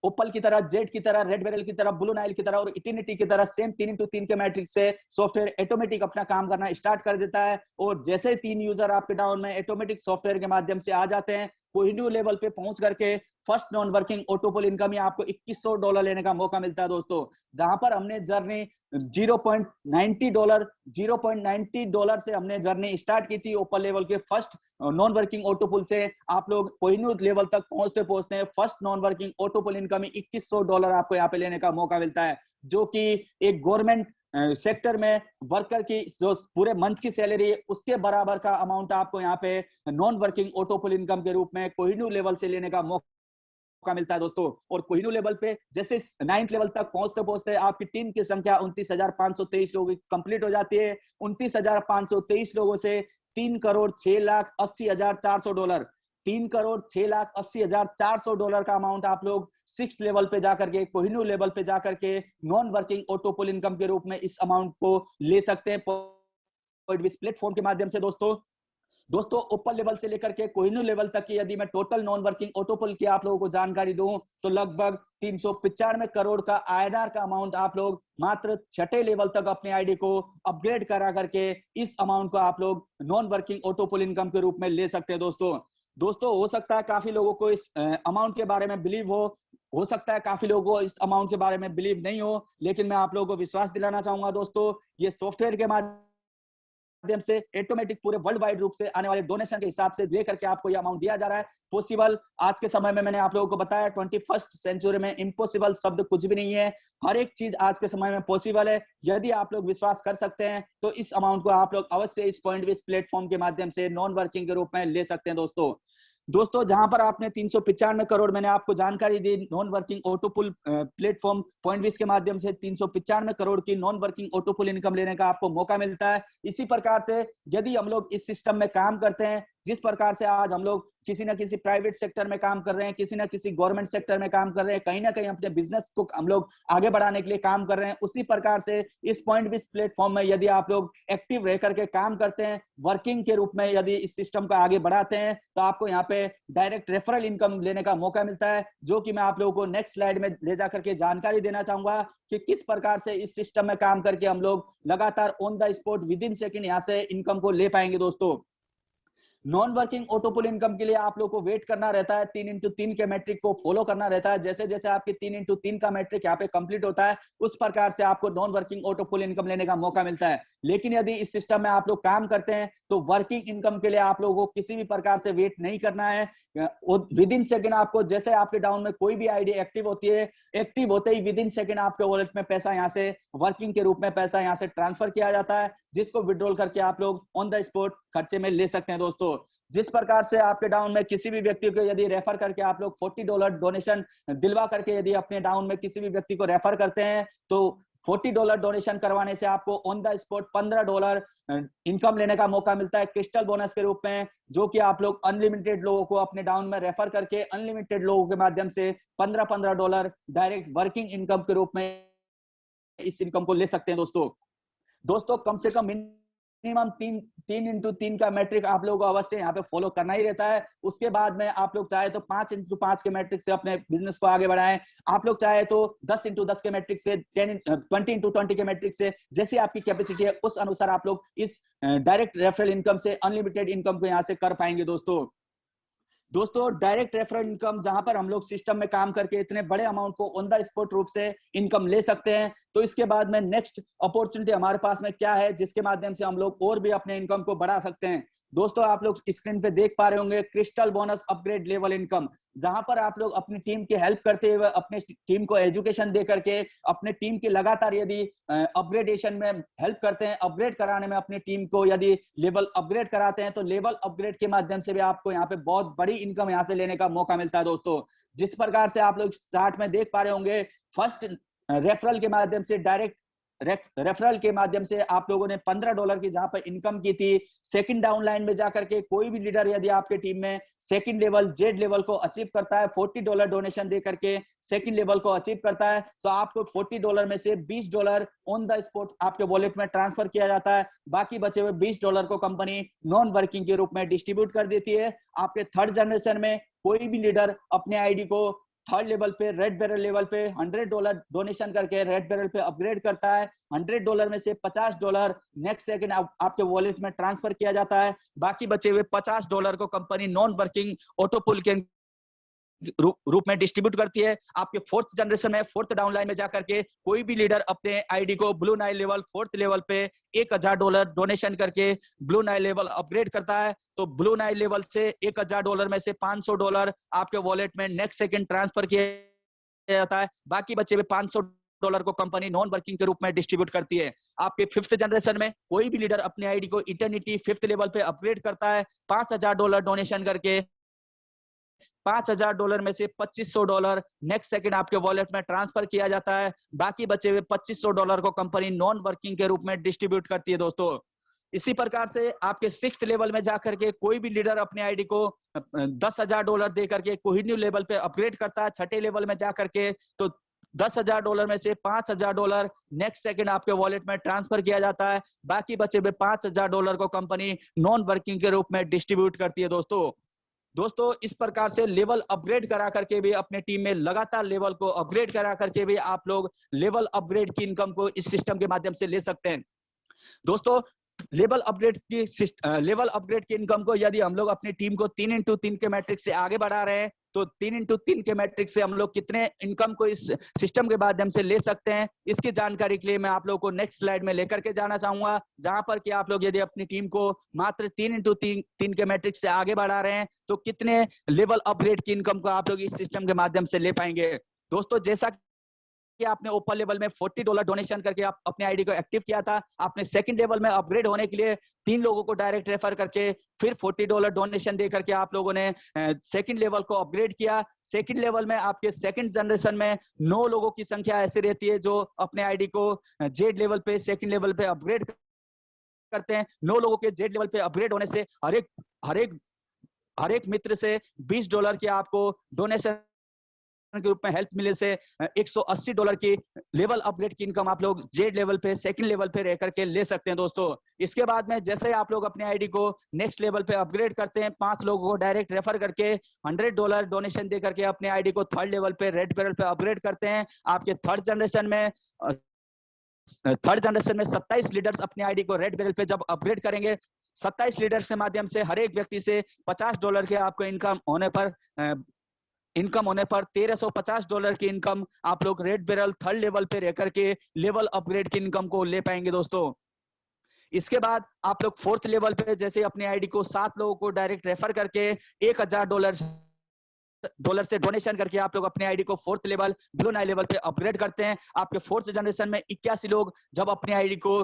ओपल की तरह, जेड की तरह, रेड बैरल की तरह, ब्लू नाइल की तरह और इटर्निटी की तरह सेम 3x3 के मैट्रिक्स से सॉफ्टवेयर ऑटोमेटिक अपना काम करना स्टार्ट कर देता है। और जैसे 3 यूजर आपके डाउन में ऑटोमेटिक सॉफ्टवेयर के माध्यम से आ जाते हैं, कोहिनूर लेवल पे पहुंच करके first non working autopool income ही आपको $2,100 लेने का मौका मिलता है। दोस्तों जहां पर हमने जर्नी $0.90 से हमने जर्नी स्टार्ट की थी ओपन लेवल के फर्स्ट नॉन वर्किंग ऑटोपुल से, आप लोग कोहिनूर लेवल तक पहुंचते पहुंचते first non working autopool income ही $2,100 आपको यहाँ पे लेने का मौका मिलता है, जो कि एक गवर्नमेंट सेक्टर में वर्कर की जो पूरे मंथ की सैलरी है उसके बराबर का अमाउंट आपको यहाँ पे नॉन वर्किंग ऑटोपुल इनकम के रूप में कोहिनूर लेवल से लेने का मौका मिलता है। दोस्तों और कोहिनूर लेवल पे जैसे 9th लेवल तक पहुंचते पहुंचते आपकी टीम की संख्या 29,523 लोगों की कंप्लीट हो जाती है। 29,523 लोगों से $3,06,80,400 $3,06,80,400 का अमाउंट आप लोग 6th लेवल पे जाकर के कोहिनूर लेवल पे जाकर के नॉन वर्किंग ऑटोपुल इनकम के रूप में इस अमाउंट को ले सकते हैं। इस प्लेटफॉर्म के माध्यम से दोस्तों ऊपर लेवल से लेकर के कोहिनूर लेवल तक की यदि मैं टोटल नॉन वर्किंग ऑटोपुल की आप लोगों को जानकारी दूं तो लगभग 395 करोड़ का आईएनआर का अमाउंट आप लोग मात्र 6ठे लेवल तक अपने आईडी को अपग्रेड करा करके इस अमाउंट को आप लोग नॉन वर्किंग ऑटोपुल इनकम के रूप में ले सकते हैं। दोस्तों हो सकता है काफी लोगों को इस अमाउंट के बारे में बिलीव हो सकता है काफी लोगों को इस अमाउंट के बारे में बिलीव नहीं हो, लेकिन मैं आप लोगों को विश्वास दिलाना चाहूंगा दोस्तों, ये सॉफ्टवेयर के माध्यम से ऑटोमेटिक पूरे वर्ल्ड वाइड रूप से आने वाले डोनेशन के हिसाब से लेकर के आपको ये अमाउंट दिया जा रहा है। पॉसिबल आज के समय में मैंने आप लोगों को बताया 21st सेंचुरी में इम्पॉसिबल शब्द कुछ भी नहीं है, हर एक चीज आज के समय में पॉसिबल है। यदि आप लोग विश्वास कर सकते हैं तो इस अमाउंट को आप लोग अवश्य इस पॉइंट बेस प्लेटफॉर्म के माध्यम से नॉन वर्किंग के रूप में ले सकते हैं। दोस्तों जहां पर आपने 395 करोड़ मैंने आपको जानकारी दी नॉन वर्किंग ऑटोपुल प्लेटफॉर्म पॉइंटविस के माध्यम से 395 करोड़ की नॉन वर्किंग ऑटोपुल इनकम लेने का आपको मौका मिलता है। इसी प्रकार से यदि हम लोग इस सिस्टम में काम करते हैं, जिस प्रकार से आज हम लोग किसी न किसी प्राइवेट सेक्टर में काम कर रहे हैं, किसी न किसी गवर्नमेंट सेक्टर में काम कर रहे हैं, कहीं ना कहीं अपने बिजनेस को हम लोग आगे बढ़ाने के लिए काम कर रहे हैं, उसी प्रकार से इस पॉइंटविस प्लेटफॉर्म में यदि आप लोग एक्टिव रह करके काम करते हैं, वर्किंग के रूप में यदि इस सिस्टम को आगे बढ़ाते हैं तो आपको यहाँ पे डायरेक्ट रेफरल इनकम लेने का मौका मिलता है, जो कि मैं आप लोगों को नेक्स्ट स्लाइड में ले जाकर के जानकारी देना चाहूंगा कि किस प्रकार से इस सिस्टम में काम करके हम लोग लगातार on the spot with in second यहाँ से इनकम को ले पाएंगे। दोस्तों नॉन वर्किंग ऑटोपुल इनकम के लिए आप लोग को वेट करना रहता है, 3x3 के मैट्रिक को फॉलो करना रहता है। जैसे जैसे आपके 3x3 का मैट्रिक यहाँ पे कंप्लीट होता है उस प्रकार से आपको नॉन वर्किंग ऑटोपुल इनकम लेने का मौका मिलता है। लेकिन यदि इस सिस्टम में आप लोग काम करते हैं तो वर्किंग इनकम के लिए आप लोगों को किसी भी प्रकार से वेट नहीं करना है, विद इन सेकेंड आपको जैसे आपके डाउन में कोई भी आईडी एक्टिव होती है, एक्टिव होते ही विद इन सेकेंड आपके वॉलेट में पैसा यहाँ से वर्किंग के रूप में पैसा यहाँ से ट्रांसफर किया जाता है, जिसको विड्रॉल करके आप लोग ऑन द स्पॉट खर्चे में ले सकते हैं। दोस्तों जिस प्रकार से आपके डाउन में किसी भी व्यक्ति को यदि रेफर करके आप लोग $40 डोनेशन दिलवा करके यदि अपने डाउन में किसी भी व्यक्ति को रेफर करते हैं तो $40 डोनेशन करवाने से आपको ऑन द स्पॉट $15 इनकम लेने का मौका मिलता है क्रिस्टल बोनस के रूप में, जो कि आप लोग अनलिमिटेड लोगों को अपने डाउन में रेफर करके अनलिमिटेड लोगों के माध्यम से $15 डायरेक्ट वर्किंग इनकम के रूप में इस इनकम को ले सकते हैं। दोस्तों कम से कम मिनिमम 3x3 का मैट्रिक आप लोगों को अवश्य यहाँ पे फॉलो करना ही रहता है। उसके बाद में आप लोग चाहे तो 5x5 के मैट्रिक से अपने बिजनेस को आगे बढ़ाएं, आप लोग चाहे तो 10x10 के मैट्रिक से 20x20 के मैट्रिक से जैसी आपकी कैपेसिटी है उस अनुसार आप लोग इस डायरेक्ट रेफरल इनकम से अनलिमिटेड इनकम को यहाँ से कर पाएंगे। दोस्तों डायरेक्ट रेफरल इनकम जहां पर हम लोग सिस्टम में काम करके इतने बड़े अमाउंट को ऑन द स्पॉट रूप से इनकम ले सकते हैं, तो इसके बाद में नेक्स्ट अपॉर्चुनिटी हमारे पास में क्या है जिसके माध्यम से हम लोग और भी अपने इनकम को बढ़ा सकते हैं। दोस्तों आप लोग स्क्रीन पे देख पा रहे होंगे crystal bonus upgrade level income, जहां पर आप लोग अपनी टीम की हेल्प करते हुए अपने टीम को एजुकेशन दे करके अपने टीम की लगातार यदि अपग्रेडेशन में हेल्प करते हैं, अपग्रेड कराने में अपनी टीम को यदि लेवल अपग्रेड कराते हैं तो लेवल अपग्रेड के माध्यम से भी आपको यहाँ पे बहुत बड़ी इनकम यहाँ से लेने का मौका मिलता है। दोस्तों जिस प्रकार से आप लोग चार्ट में देख पा रहे होंगे, फर्स्ट रेफरल के माध्यम से डायरेक्ट रेफरल के माध्यम से आप लोगों ने $15 की जहां पर इनकम की थी, सेकंड डाउन लाइन में जाकर के कोई भी लीडर यदि आपके टीम में सेकंड लेवल जेड लेवल को अचीव करता है, $40 डोनेशन दे करके सेकंड लेवल को अचीव करता है, तो आपको $40 में से $20 ऑन द स्पॉट आपके वॉलेट में ट्रांसफर किया जाता है। बाकी बचे हुए $20 को कंपनी नॉन वर्किंग के रूप में डिस्ट्रीब्यूट कर देती है। आपके थर्ड जनरेशन में कोई भी लीडर अपने आईडी को थर्ड लेवल पे रेड बैरल लेवल पे $100 डोनेशन करके रेड बैरल पे अपग्रेड करता है, $100 में से $50 नेक्स्ट सेकंड आपके वॉलेट में ट्रांसफर किया जाता है। बाकी बचे हुए $50 को कंपनी नॉन वर्किंग ऑटोपुल के रूप में डिस्ट्रीब्यूट करती है। आपके फोर्थ जनरेशन में फोर्थ डाउन लाइन में जाकर के कोई भी लीडर अपने आईडी को blue Nile level fourth level पे $1000 डोनेशन करके ब्लू नाइल लेवल अपग्रेड करता है, तो ब्लू नाइल लेवल से $1000 में से $500 आपके वॉलेट में नेक्स्ट सेकंड ट्रांसफर किया जाता है। बाकी बचे हुए $500 को कंपनी नॉन वर्किंग के रूप में डिस्ट्रीब्यूट करती है। आपके फिफ्थ जनरेशन में कोई भी लीडर अपने आईडी को इटर्निटी फिफ्थ लेवल पे अपग्रेड करता है, $5000 डोनेशन करके $5000 में से $2500 नेक्स्ट सेकंड आपके वॉलेट में ट्रांसफर किया जाता है। बाकी बचे हुए $2500 को कंपनी नॉन वर्किंग के रूप में डिस्ट्रीब्यूट करती है। दोस्तों इसी प्रकार से आपके सिक्स्थ लेवल में जाकर के कोई भी लीडर अपने आईडी को $10,000 दे करके कोहिनूर लेवल पे अपग्रेड करता है। छठे लेवल में जाकर के तो $10,000 में से $5,000 नेक्स्ट सेकंड आपके वॉलेट में ट्रांसफर किया जाता है। बाकी बचे हुए $5,000 को कंपनी नॉन वर्किंग के रूप में डिस्ट्रीब्यूट करती है दोस्तों इस प्रकार से लेवल अपग्रेड करा करके भी अपने टीम में लगातार लेवल को अपग्रेड करा करके भी आप लोग लेवल अपग्रेड की इनकम को इस सिस्टम के माध्यम से ले सकते हैं। दोस्तों लेवल अपग्रेड की इनकम को यदि हम लोग अपनी टीम को 3x3 के मैट्रिक्स से आगे बढ़ा रहे हैं तो 3x3 के मैट्रिक्स से हम लोग कितने इनकम को इस सिस्टम के माध्यम से ले सकते हैं, इसकी जानकारी के लिए मैं आप लोगों को नेक्स्ट स्लाइड में लेकर के जाना चाहूंगा, जहां पर कि आप लोग यदि अपनी टीम को मात्र 3x3 के मैट्रिक्स से आगे बढ़ा रहे हैं तो कितने लेवल अपग्रेड की इनकम को आप लोग इस सिस्टम के माध्यम से ले पाएंगे। दोस्तों जैसा कि आपने ऊपर लेवल में $40 डोनेशन करके आप अपने आईडी को एक्टिव किया था, आपने सेकंड लेवल में अपग्रेड होने के लिए 3 लोगों को डायरेक्ट रेफर करके फिर $40 डोनेशन दे करके आप लोगों ने सेकंड लेवल को अपग्रेड किया। सेकंड लेवल में आपके सेकंड जनरेशन में 9 लोगों की संख्या ऐसी रहती है जो अपने आईडी को जेड लेवल पे सेकंड लेवल पे अपग्रेड करते हैं। 9 लोगों के जेड लेवल पे अपग्रेड होने से हर एक मित्र से $20 की आपको डोनेशन के रूप में हेल्प मिले से $180 की लेवल अपग्रेड की इनकम आप लोग जेड लेवल पे सेकंड लेवल पे रह करके ले सकते हैं। दोस्तों इसके बाद में जैसे आप लोग अपने आईडी को नेक्स्ट लेवल पे अपग्रेड करते हैं, 5 लोगों को डायरेक्ट रेफर करके $100 डोनेशन दे करके अपने आईडी को थर्ड लेवल पे रेड पेरल पे अपग्रेड करते हैं। आपके थर्ड जनरेशन में 27 लीडर्स अपने आईडी को रेड पेरल पे जब अपग्रेड करेंगे, 27 लीडर्स के माध्यम से हर एक व्यक्ति से $50 के आपको इनकम होने पर $1,350 की इनकम आप लोग रेड बैरल थर्ड लेवल पे रह करके लेवल अपग्रेड की इनकम को ले पाएंगे। दोस्तों इसके बाद आप लोग फोर्थ लेवल पे जैसे अपने आईडी को 7 लोगों को डायरेक्ट रेफर करके $1,000 से डोनेशन करके आप लोग अपने आईडी को fourth level blue Nile level पे अपग्रेड करते हैं। आपके फोर्थ जनरेशन में 81 लोग जब अपने आईडी को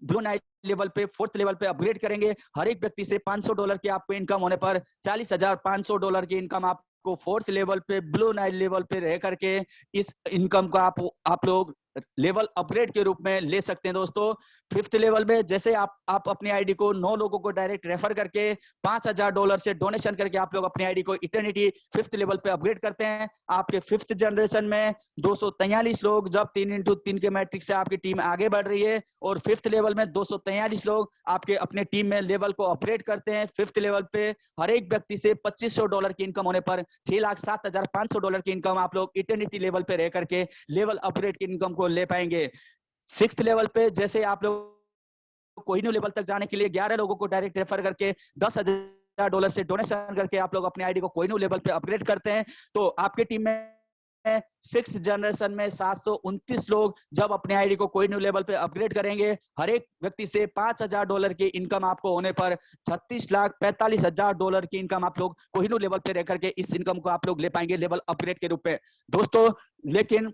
ब्लू नाइल लेवल पे फोर्थ लेवल पे अपग्रेड करेंगे, हर एक व्यक्ति से $500 की आपको इनकम होने पर $40,500 की इनकम आपको फोर्थ लेवल पे ब्लू नाइल लेवल पे रह करके इस इनकम को आप लोग लेवल अपग्रेड के रूप में ले सकते हैं। दोस्तों फिफ्थ लेवल में जैसे आप अपनी आईडी को 9 लोगों को डायरेक्ट रेफर करके $5,000 से डोनेशन करके आप लोग अपनी आईडी को इटर्निटी फिफ्थ लेवल पे अपग्रेड करते हैं। आपके फिफ्थ जनरेशन में 243 लोग जब 3x3 के मैट्रिक्स से आपकी टीम आगे बढ़ रही है और फिफ्थ लेवल में 243 लोग आपके अपने टीम में लेवल को अपग्रेड करते हैं। फिफ्थ लेवल पे हर एक व्यक्ति से $2,500 की इनकम होने पर $6,07,500 की इनकम आप लोग इटर्निटी लेवल पे रह करके लेवल अपग्रेड की इनकम को ले पाएंगे। सिक्स्थ लेवल पे जैसे आप लोग कोहिनूर लेवल तक जाने के लिए 11 लोगों को डायरेक्ट रेफर करके $10,000 से डोनेशन करके आप लोग अपने आईडी को कोहिनूर लेवल पे अपग्रेड करते हैं, तो आपके टीम में सिक्स्थ जनरेशन में 729 लोग जब अपने आईडी को कोहिनूर लेवल पे अपग्रेड करेंगे, हर एक व्यक्ति से $5,000 की इनकम आपको होने पर $36,45,000 की इनकम आप लोग कोहिनूर लेवल पे रह करके इस इनकम को आप लोग ले पाएंगे लेवल अपग्रेड के रूप में। दोस्तों लेकिन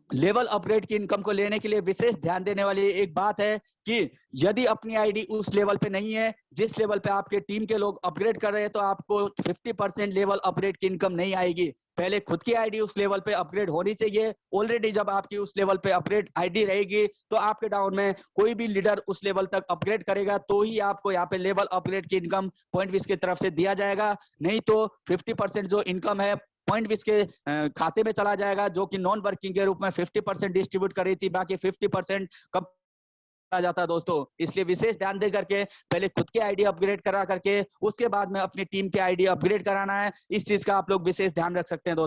लेवल अपग्रेड की इनकम को लेने के लिए विशेष ध्यान देने वाली एक बात है कि यदि अपनी आईडी उस लेवल पे नहीं है जिस लेवल पे आपके टीम के लोग अपग्रेड कर रहे हैं, तो आपको 50% लेवल अपग्रेड की इनकम नहीं आएगी। पहले खुद की आईडी उस लेवल पे अपग्रेड होनी चाहिए। ऑलरेडी जब आपकी उस लेवल पे अपग्रेड आईडी रहेगी तो आपके डाउन में कोई भी लीडर उस लेवल तक अपग्रेड करेगा तो ही आपको यहाँ पे लेवल अपग्रेड की इनकम पॉइंट विश की तरफ से दिया जाएगा, नहीं तो 50% जो इनकम है पॉइंट विश के खाते में चला जाएगा, जो कि नॉन वर्किंग के रूप में 50% डिस्ट्रीब्यूट करी थी, बाकी 50% कब जाता है। दोस्तों इसलिए विशेष ध्यान दे करके पहले खुद की आईडी अपग्रेड करा करके उसके बाद में अपनी टीम की आईडी अपग्रेड कराना है। इस चीज का आप लोग विशेष ध्यान रख सकते हैं।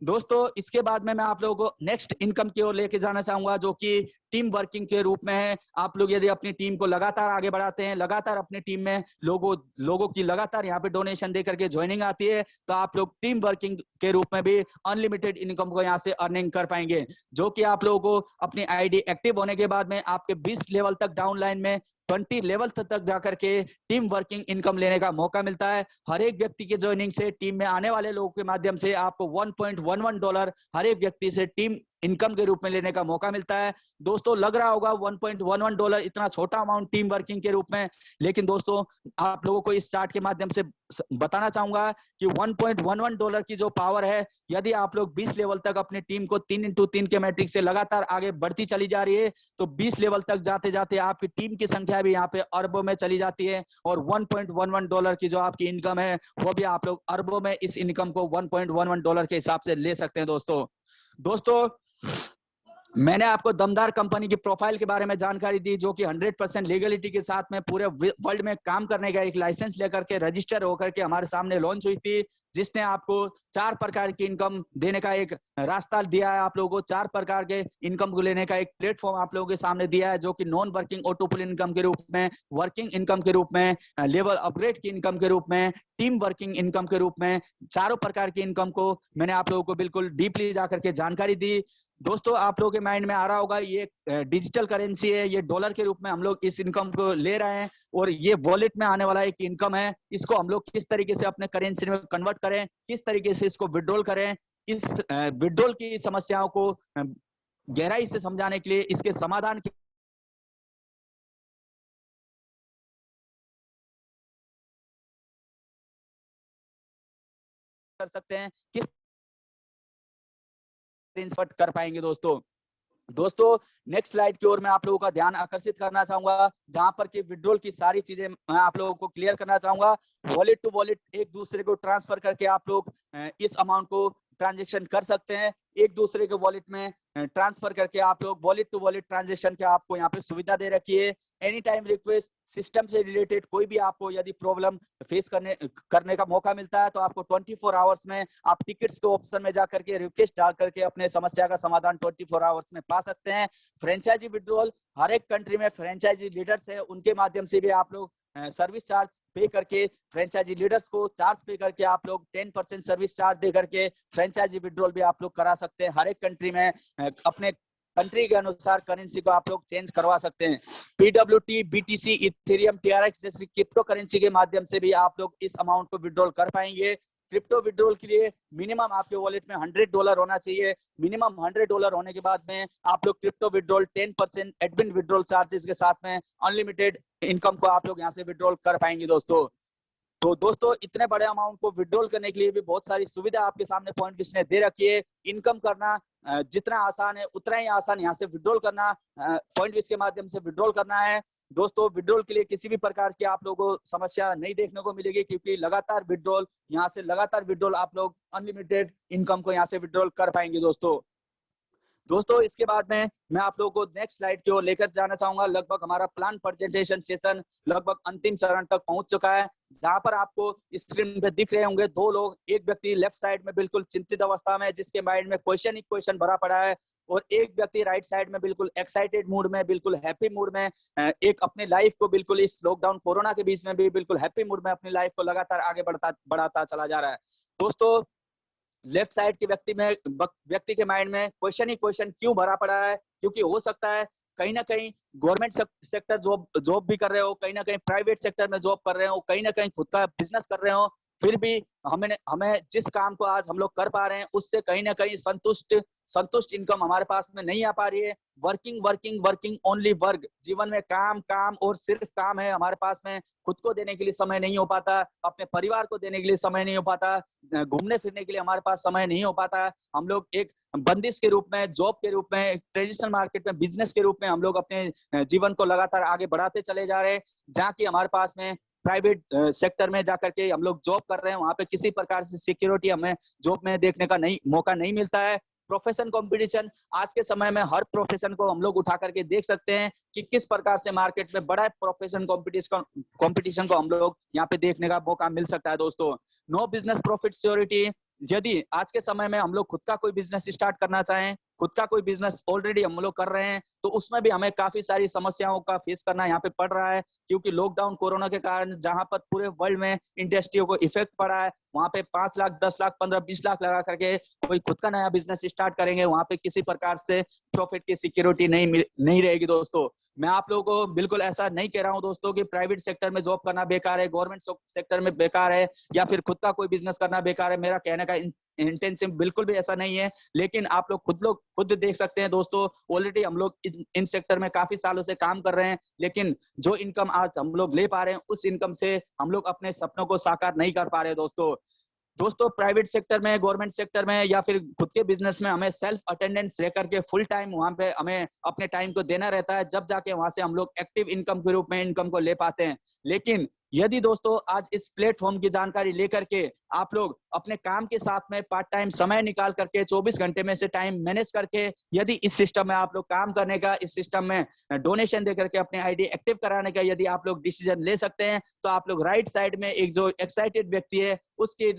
दोस्तों इसके बाद में मैं आप लोगों को नेक्स्ट इनकम की ओर लेके जाना चाहूंगा, जो कि टीम वर्किंग के रूप में है। आप लोग यदि अपनी टीम को लगातार आगे बढ़ाते हैं, लगातार अपनी टीम में लोगों की लगातार यहाँ पे डोनेशन दे करके ज्वाइनिंग आती है, तो आप लोग टीम वर्किंग के रूप में भी अनलिमिटेड इनकम को यहाँ से अर्निंग कर पाएंगे, जो कि आप लोगों को अपनी आईडी एक्टिव होने के बाद में आपके 20 लेवल तक डाउन लाइन में 20 लेवल तक जाकर के टीम वर्किंग इनकम लेने का मौका मिलता है। हर एक व्यक्ति के ज्वाइनिंग से टीम में आने वाले लोगों के माध्यम से आपको $1.11 हर एक व्यक्ति से टीम इनकम के रूप में लेने का मौका मिलता है। दोस्तों लग रहा होगा $1.11 इतना छोटा अमाउंट टीम वर्किंग के रूप में, लेकिन दोस्तों आप लोगों को इस चार्ट के माध्यम से बताना चाहूंगा कि $1.11 की जो पावर है, यदि आप लोग 20 लेवल तक अपनी टीम को 3x3 के मैट्रिक्स से लगातार आगे बढ़ती चली जा रही है, तो 20 लेवल तक जाते जाते आपकी टीम की संख्या भी यहाँ पे अरबों में चली जाती है, और $1.11 की जो आपकी इनकम है वो भी आप लोग अरबों में इस इनकम को $1.11 के हिसाब से ले सकते हैं। दोस्तों दोस्तों, मैंने आपको दमदार कंपनी की प्रोफाइल के बारे में जानकारी दी, जो कि 100% लीगलिटी के साथ में पूरे वर्ल्ड में काम करने का एक लाइसेंस लेकर के रजिस्टर होकर के हमारे सामने लॉन्च हुई थी, जिसने आपको 4 प्रकार की इनकम देने का एक रास्ता दिया है। आप लोगों को 4 प्रकार के इनकम को लेने का एक प्लेटफॉर्म आप लोगों के सामने दिया है, जो कि नॉन वर्किंग ऑटोपुल इनकम के रूप में, वर्किंग इनकम के रूप में, लेवल अपग्रेड की इनकम के रूप में, टीम वर्किंग इनकम के रूप में, चारों प्रकार की इनकम को मैंने आप लोगों को बिल्कुल डीपली जाकर के जानकारी दी। दोस्तों, आप लोगों के माइंड में आ रहा होगा ये डिजिटल करेंसी है, ये डॉलर के रूप में हम लोग इस इनकम को ले रहे हैं और ये वॉलेट में आने वाला एक इनकम है, इसको हम लोग किस तरीके से अपने करेंसी में कन्वर्ट करें, किस तरीके से इसको विड्रॉल करें। इस विड्रॉल की समस्याओं को गहराई से समझाने के लिए, इसके समाधान कर सकते हैं, किस इन्वर्ट कर पाएंगे। दोस्तों नेक्स्ट स्लाइड की ओर मैं आप लोगों का ध्यान आकर्षित करना चाहूंगा, जहां पर कि विड्रॉल की सारी चीजें मैं आप लोगों को क्लियर करना चाहूंगा। वॉलेट टू वॉलेट एक दूसरे को ट्रांसफर करके आप लोग इस अमाउंट को ट्रांजैक्शन कर सकते हैं। एक दूसरे के वॉलेट में ट्रांसफर करके आप लोग वॉलेट टू वॉलेट ट्रांजैक्शन के आपको यहाँ पे सुविधा दे रखी है। एनी टाइम रिक्वेस्ट, सिस्टम से रिलेटेड कोई भी आपको यदि प्रॉब्लम फेस करने का मौका मिलता है, तो आपको 24 आवर्स में आप टिकट्स के ऑप्शन में जाकर के रिक्वेस्ट डाल करके अपने समस्या का समाधान 24 आवर्स में पा सकते हैं। फ्रेंचाइजी विड्रॉल, हर एक कंट्री में फ्रेंचाइजी लीडर्स है, उनके माध्यम से भी आप लोग सर्विस चार्ज पे करके, फ्रेंचाइजी लीडर्स को चार्ज पे करके आप लोग 10% सर्विस चार्ज दे करके फ्रेंचाइजी विड्रॉल भी आप लोग करा सकते हैं। हर एक कंट्री में अपने कंट्री के अनुसार करेंसी को आप लोग चेंज करवा सकते हैं। PWT, BTC, इथेरियम, TRX जैसी क्रिप्टो करेंसी के माध्यम से भी आप लोग इस अमाउंट को विड्रॉल कर पाएंगे। क्रिप्टो विड्रॉल के लिए मिनिमम आपके वॉलेट में $100 होना चाहिए। मिनिमम $100 होने के बाद में आप लोग crypto withdrawal 10% admin withdrawal charges के साथ में अनलिमिटेड इनकम को आप लोग यहाँ से विड्रॉल कर पाएंगे। दोस्तों इतने बड़े अमाउंट को विड्रॉल करने के लिए भी बहुत सारी सुविधा आपके सामने पॉइंट विश ने दे रखी है। इनकम करना जितना आसान है उतना ही आसान यहाँ से विड्रॉल करना, पॉइंट विश के माध्यम से विड्रॉल करना है। दोस्तों विड्रॉल के लिए किसी भी प्रकार की आप लोगों को समस्या नहीं देखने को मिलेगी, क्योंकि लगातार विड्रॉल यहाँ से लगातार विड्रॉल आप लोग अनलिमिटेड इनकम को यहाँ से विड्रॉल कर पाएंगे। दोस्तों इसके बाद में मैं आप लोगों को नेक्स्ट स्लाइड की ओर लेकर जाना चाहूंगा। लगभग हमारा प्लान प्रेजेंटेशन सेशन लगभग अंतिम चरण तक पहुंच चुका है, जहां पर आपको स्क्रीन पे दिख रहे होंगे 2 लोग। एक व्यक्ति लेफ्ट साइड में बिल्कुल चिंतित अवस्था में, जिसके माइंड में क्वेश्चन ही क्वेश्चन भरा पड़ा है, और एक व्यक्ति राइट साइड में बिल्कुल एक्साइटेड मूड में, बिल्कुल हैप्पी मूड में, एक अपनी लाइफ को बिल्कुल इस लॉकडाउन कोरोना के बीच में भी बिल्कुल हैप्पी मूड में अपनी लाइफ को लगातार आगे बढ़ाता चला जा रहा है। दोस्तों लेफ्ट साइड के व्यक्ति के माइंड में क्वेश्चन ही क्वेश्चन क्यों भरा पड़ा है? क्योंकि हो सकता है कहीं ना कहीं गवर्नमेंट सेक्टर जॉब भी कर रहे हो, कहीं ना कहीं प्राइवेट सेक्टर में जॉब कर रहे हो, कहीं ना कहीं खुद का बिजनेस कर रहे हो, फिर भी हमें जिस काम को आज हम लोग कर पा रहे हैं उससे कहीं ना कहीं संतुष्ट इनकम हमारे पास में नहीं आ पा रही है। वर्किंग ओनली वर्क, जीवन में काम और सिर्फ काम है हमारे पास में। खुद को देने के लिए समय नहीं हो पाता, अपने परिवार को देने के लिए समय नहीं हो पाता, घूमने फिरने के लिए हमारे पास समय नहीं हो पाता। हम लोग एक बंदिश के रूप में, जॉब के रूप में, ट्रेडिशनल मार्केट में, बिजनेस के रूप में हम लोग अपने जीवन को लगातार आगे बढ़ाते चले जा रहे हैं। जहाँ की हमारे पास में प्राइवेट सेक्टर में जाकर के हम लोग जॉब कर रहे हैं, वहां पे किसी प्रकार से सिक्योरिटी हमें जॉब में देखने का मौका नहीं मिलता है। प्रोफेशन कंपटीशन, आज के समय में हर प्रोफेशन को हम लोग उठा करके देख सकते हैं कि किस प्रकार से मार्केट में बड़ा प्रोफेशन कंपटीशन को हम लोग यहाँ पे देखने का मौका मिल सकता है। दोस्तों नो बिजनेस प्रॉफिट सिक्योरिटी, यदि आज के समय में हम लोग खुद का कोई बिजनेस स्टार्ट करना चाहें, खुद का कोई बिजनेस ऑलरेडी हम लोग कर रहे हैं, तो उसमें भी हमें काफी सारी समस्याओं का फेस करना यहाँ पे पड़ रहा है, क्योंकि लॉकडाउन कोरोना के कारण जहां पर पूरे वर्ल्ड में इंडस्ट्रियों को इफेक्ट पड़ा है, वहां पे 5 लाख, 10 लाख, 15, 20 लाख लगा करके कोई खुद का नया बिजनेस स्टार्ट करेंगे, वहां पे किसी प्रकार से प्रॉफिट की सिक्योरिटी नहीं रहेगी। दोस्तों मैं आप लोगों को बिल्कुल ऐसा नहीं कह रहा हूं दोस्तों कि प्राइवेट सेक्टर में जॉब करना बेकार है, गवर्नमेंट सेक्टर में बेकार है, या फिर खुद का कोई बिजनेस करना बेकार है। मेरा कहने का इंटेंशन बिल्कुल भी ऐसा नहीं है, लेकिन आप लोग खुद देख सकते हैं दोस्तों, ऑलरेडी हम लोग इन सेक्टर में काफी सालों से काम कर रहे हैं, लेकिन जो इनकम आज हम लोग ले पा रहे हैं उस इनकम से हम लोग अपने सपनों को साकार नहीं कर पा रहे। दोस्तों प्राइवेट सेक्टर में, गवर्नमेंट सेक्टर में, या फिर खुद के बिजनेस में हमें सेल्फ अटेंडेंस रह करके फुल टाइम वहां पे हमें अपने टाइम को देना रहता है, जब जाके वहां से हम लोग एक्टिव इनकम के रूप में इनकम को ले पाते हैं। लेकिन यदि दोस्तों आज इस प्लेटफॉर्म की जानकारी लेकर के आप लोग अपने काम के साथ में पार्ट टाइम समय निकाल करके 24 घंटे में से टाइम मैनेज करके यदि इस सिस्टम में आप लोग काम करने का, इस सिस्टम में डोनेशन दे करके अपने आईडी एक्टिव कराने का यदि आप लोग डिसीजन ले सकते हैं, तो आप लोग राइट साइड में एक जो एक्साइटेड व्यक्ति है उसकी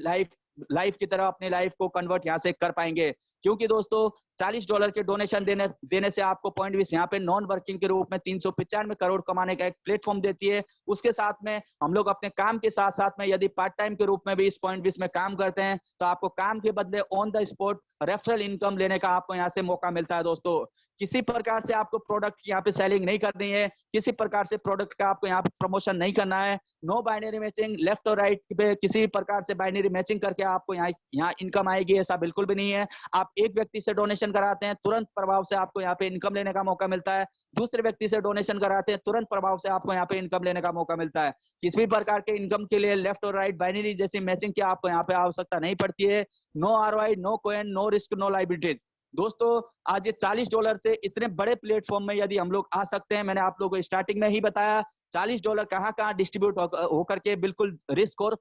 लाइफ की तरह अपनी लाइफ को कन्वर्ट यहाँ से कर पाएंगे। क्योंकि दोस्तों $40 के डोनेशन देने से आपको पॉइंट विस यहाँ पे नॉन वर्किंग के रूप में 395 करोड़ कमाने का एक प्लेटफॉर्म देती है। उसके साथ में हम लोग अपने काम के साथ साथ में यदि पार्ट टाइम के रूप में भी इस पॉइंट विस में काम करते हैं तो आपको काम के बदले on the spot referral income लेने का आपको यहाँ से मौका मिलता है। दोस्तों किसी प्रकार से आपको प्रोडक्ट यहाँ पे सेलिंग नहीं करनी है, किसी प्रकार से प्रोडक्ट का आपको यहाँ पे प्रमोशन नहीं करना है। नो बाइनरी मैचिंग, लेफ्ट और राइट पे किसी प्रकार से बाइनरी मैचिंग करके आपको यहाँ इनकम आएगी, ऐसा बिल्कुल भी नहीं है। आप एक व्यक्ति से डोनेशन कराते हैं, तुरंत प्रभाव से आपको यहाँ पे इनकम लेने का मौका मिलता है। दूसरे व्यक्ति से डोनेशन कराते हैं, तुरंत प्रभाव से आपको यहाँ पे इनकम लेने का मौका मिलता है। किसी भी प्रकार के इनकम के लिए लेफ्ट और राइट बाइनरी जैसी मैचिंग की आपको यहाँ पे आवश्यकता नहीं पड़ती है। No ROI, no coin, no risk, no liabilities. दोस्तों आज ये $40 से इतने बड़े प्लेटफॉर्म में यदि हम लोग आ सकते हैं, मैंने आप लोगों को स्टार्टिंग में ही बताया $40 कहाँ डिस्ट्रीब्यूट होकर के बिल्कुल रिस्क और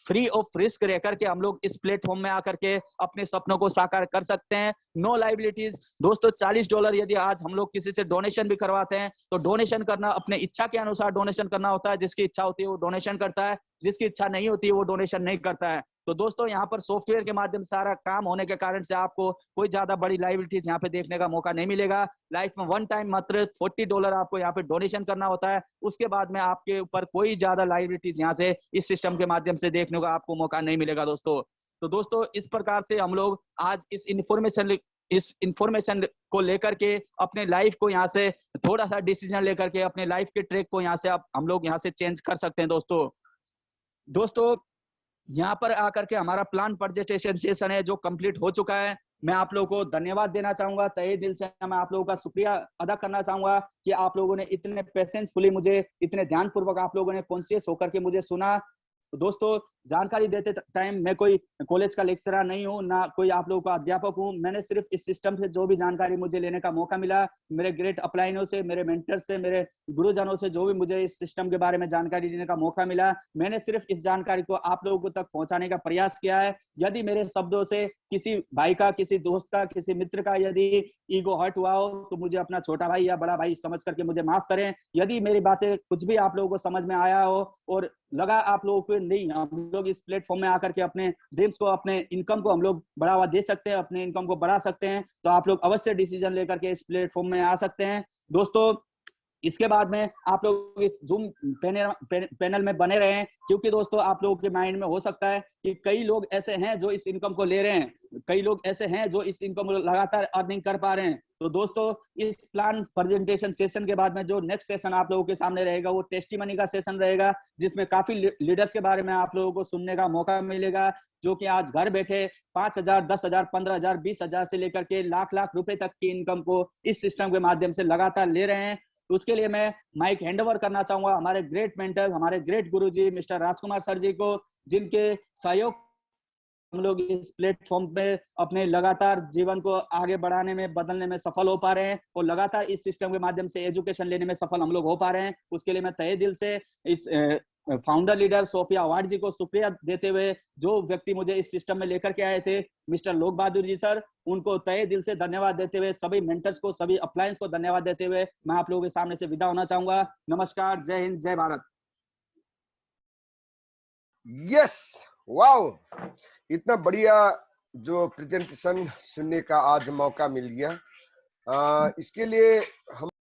फ्री ऑफ रिस्क रह करके हम लोग इस प्लेटफॉर्म में आकर के अपने सपनों को साकार कर सकते हैं। No liabilities. दोस्तों $40 यदि आज हम लोग किसी से डोनेशन भी करवाते हैं तो डोनेशन करना अपने इच्छा के अनुसार डोनेशन करना होता है। जिसकी इच्छा होती है वो डोनेशन करता है, जिसकी इच्छा नहीं होती है वो डोनेशन नहीं करता है। तो दोस्तों यहाँ पर सॉफ्टवेयर के माध्यम से सारा काम होने के कारण से आपको कोई ज्यादा बड़ी लाइबिलिटीज यहाँ पे देखने का मौका नहीं मिलेगा। लाइफ में वन टाइम मात्र $40 आपको यहाँ पे डोनेशन करना होता है। उसके बाद में आपके ऊपर कोई ज्यादा लाइबिलिटीज यहाँ से इस सिस्टम के माध्यम से देखने का आपको मौका नहीं मिलेगा दोस्तों। तो दोस्तों इस प्रकार से हम लोग आज इस इंफॉर्मेशन को लेकर के अपने लाइफ को यहाँ से थोड़ा सा डिसीजन लेकर के अपने लाइफ के ट्रैक को यहाँ से हम लोग यहाँ से चेंज कर सकते हैं। दोस्तों यहाँ पर आकर के हमारा प्लान प्रेजेंटेशन सेशन है जो कंप्लीट हो चुका है। मैं आप लोगों को धन्यवाद देना चाहूंगा, तहे दिल से मैं आप लोगों का शुक्रिया अदा करना चाहूंगा कि आप लोगों ने इतने पेशेंसफुली मुझे, इतने ध्यानपूर्वक आप लोगों ने कॉन्शियस होकर के मुझे सुना। तो दोस्तों जानकारी देते टाइम मैं कोई कॉलेज का लेक्चरर नहीं हूँ, ना कोई आप लोगों का अध्यापक हूँ। मैंने सिर्फ इस सिस्टम से जो भी जानकारी मुझे लेने का मौका मिला, मेरे ग्रेट अपलाइनों से, मेरे मेंटर से, मेरे गुरुजनों से जो भी मुझे इस सिस्टम के बारे में जानकारी लेने का मौका मिला, मैंने सिर्फ इस जानकारी को आप लोगों तक पहुंचाने का प्रयास किया है। यदि मेरे शब्दों से किसी भाई का, किसी दोस्त का, किसी मित्र का यदि ईगो हर्ट हुआ हो तो मुझे अपना छोटा भाई या बड़ा भाई समझ करके मुझे माफ करें। यदि मेरी बातें कुछ भी आप लोगों को समझ में आया हो और लगा आप लोगों को नहीं हम लोग इस प्लेटफॉर्म में आकर के अपने ड्रीम्स को, अपने इनकम को हम लोग बढ़ावा दे सकते हैं, अपने इनकम को बढ़ा सकते हैं, तो आप लोग अवश्य डिसीजन लेकर के इस प्लेटफॉर्म में आ सकते हैं। दोस्तों इसके बाद में आप लोग इस जूम पैनल में बने रहें, क्योंकि दोस्तों आप लोगों के माइंड में हो सकता है कि कई लोग ऐसे हैं जो इस इनकम को ले रहे हैं, कई लोग ऐसे हैं जो इस इनकम को लगातार अर्निंग कर पा रहे हैं। तो दोस्तों इस प्लान प्रेजेंटेशन सेशन के बाद में जो नेक्स्ट सेशन आप लोगों के सामने रहेगा वो टेस्टिमनी का सेशन रहेगा, जिसमें काफी लीडर्स के बारे में आप लोगों को सुनने का मौका मिलेगा, जो कि आज घर बैठे 5,000, 10,000, 15,000, 20,000 से लेकर के लाख लाख रुपए तक की इनकम को इस सिस्टम के माध्यम से लगातार ले रहे हैं। तो उसके लिए मैं माइक हैंडओवर करना चाहूंगा हमारे ग्रेट मेंटर, हमारे ग्रेट गुरुजी मिस्टर राजकुमार सर जी को, जिनके सहयोग हम लोग इस प्लेटफॉर्म पे अपने लगातार जीवन को आगे बढ़ाने में, बदलने में सफल हो पा रहे हैं और लगातार इस सिस्टम के माध्यम से एजुकेशन लेने में सफल हम लोग हो पा रहे हैं। उसके लिए मैं तहे दिल से इस फाउंडर लीडर सोफिया अवार्ड जी को शुक्रिया देते हुए, जो व्यक्ति मुझे इस सिस्टम में लेकर के आए थे मिस्टर लोक बहादुर जी सर, उनको तहे दिल से धन्यवाद देते हुए, सभी मेंटर्स को, सभी अपलायंस को धन्यवाद देते हुए मैं आप लोगों के सामने से विदा होना चाहूंगा। नमस्कार, जय हिंद, जय भारत। यस, वाओ, इतना बढ़िया जो प्रेजेंटेशन सुनने का आज मौका मिल गया। इसके लिए हम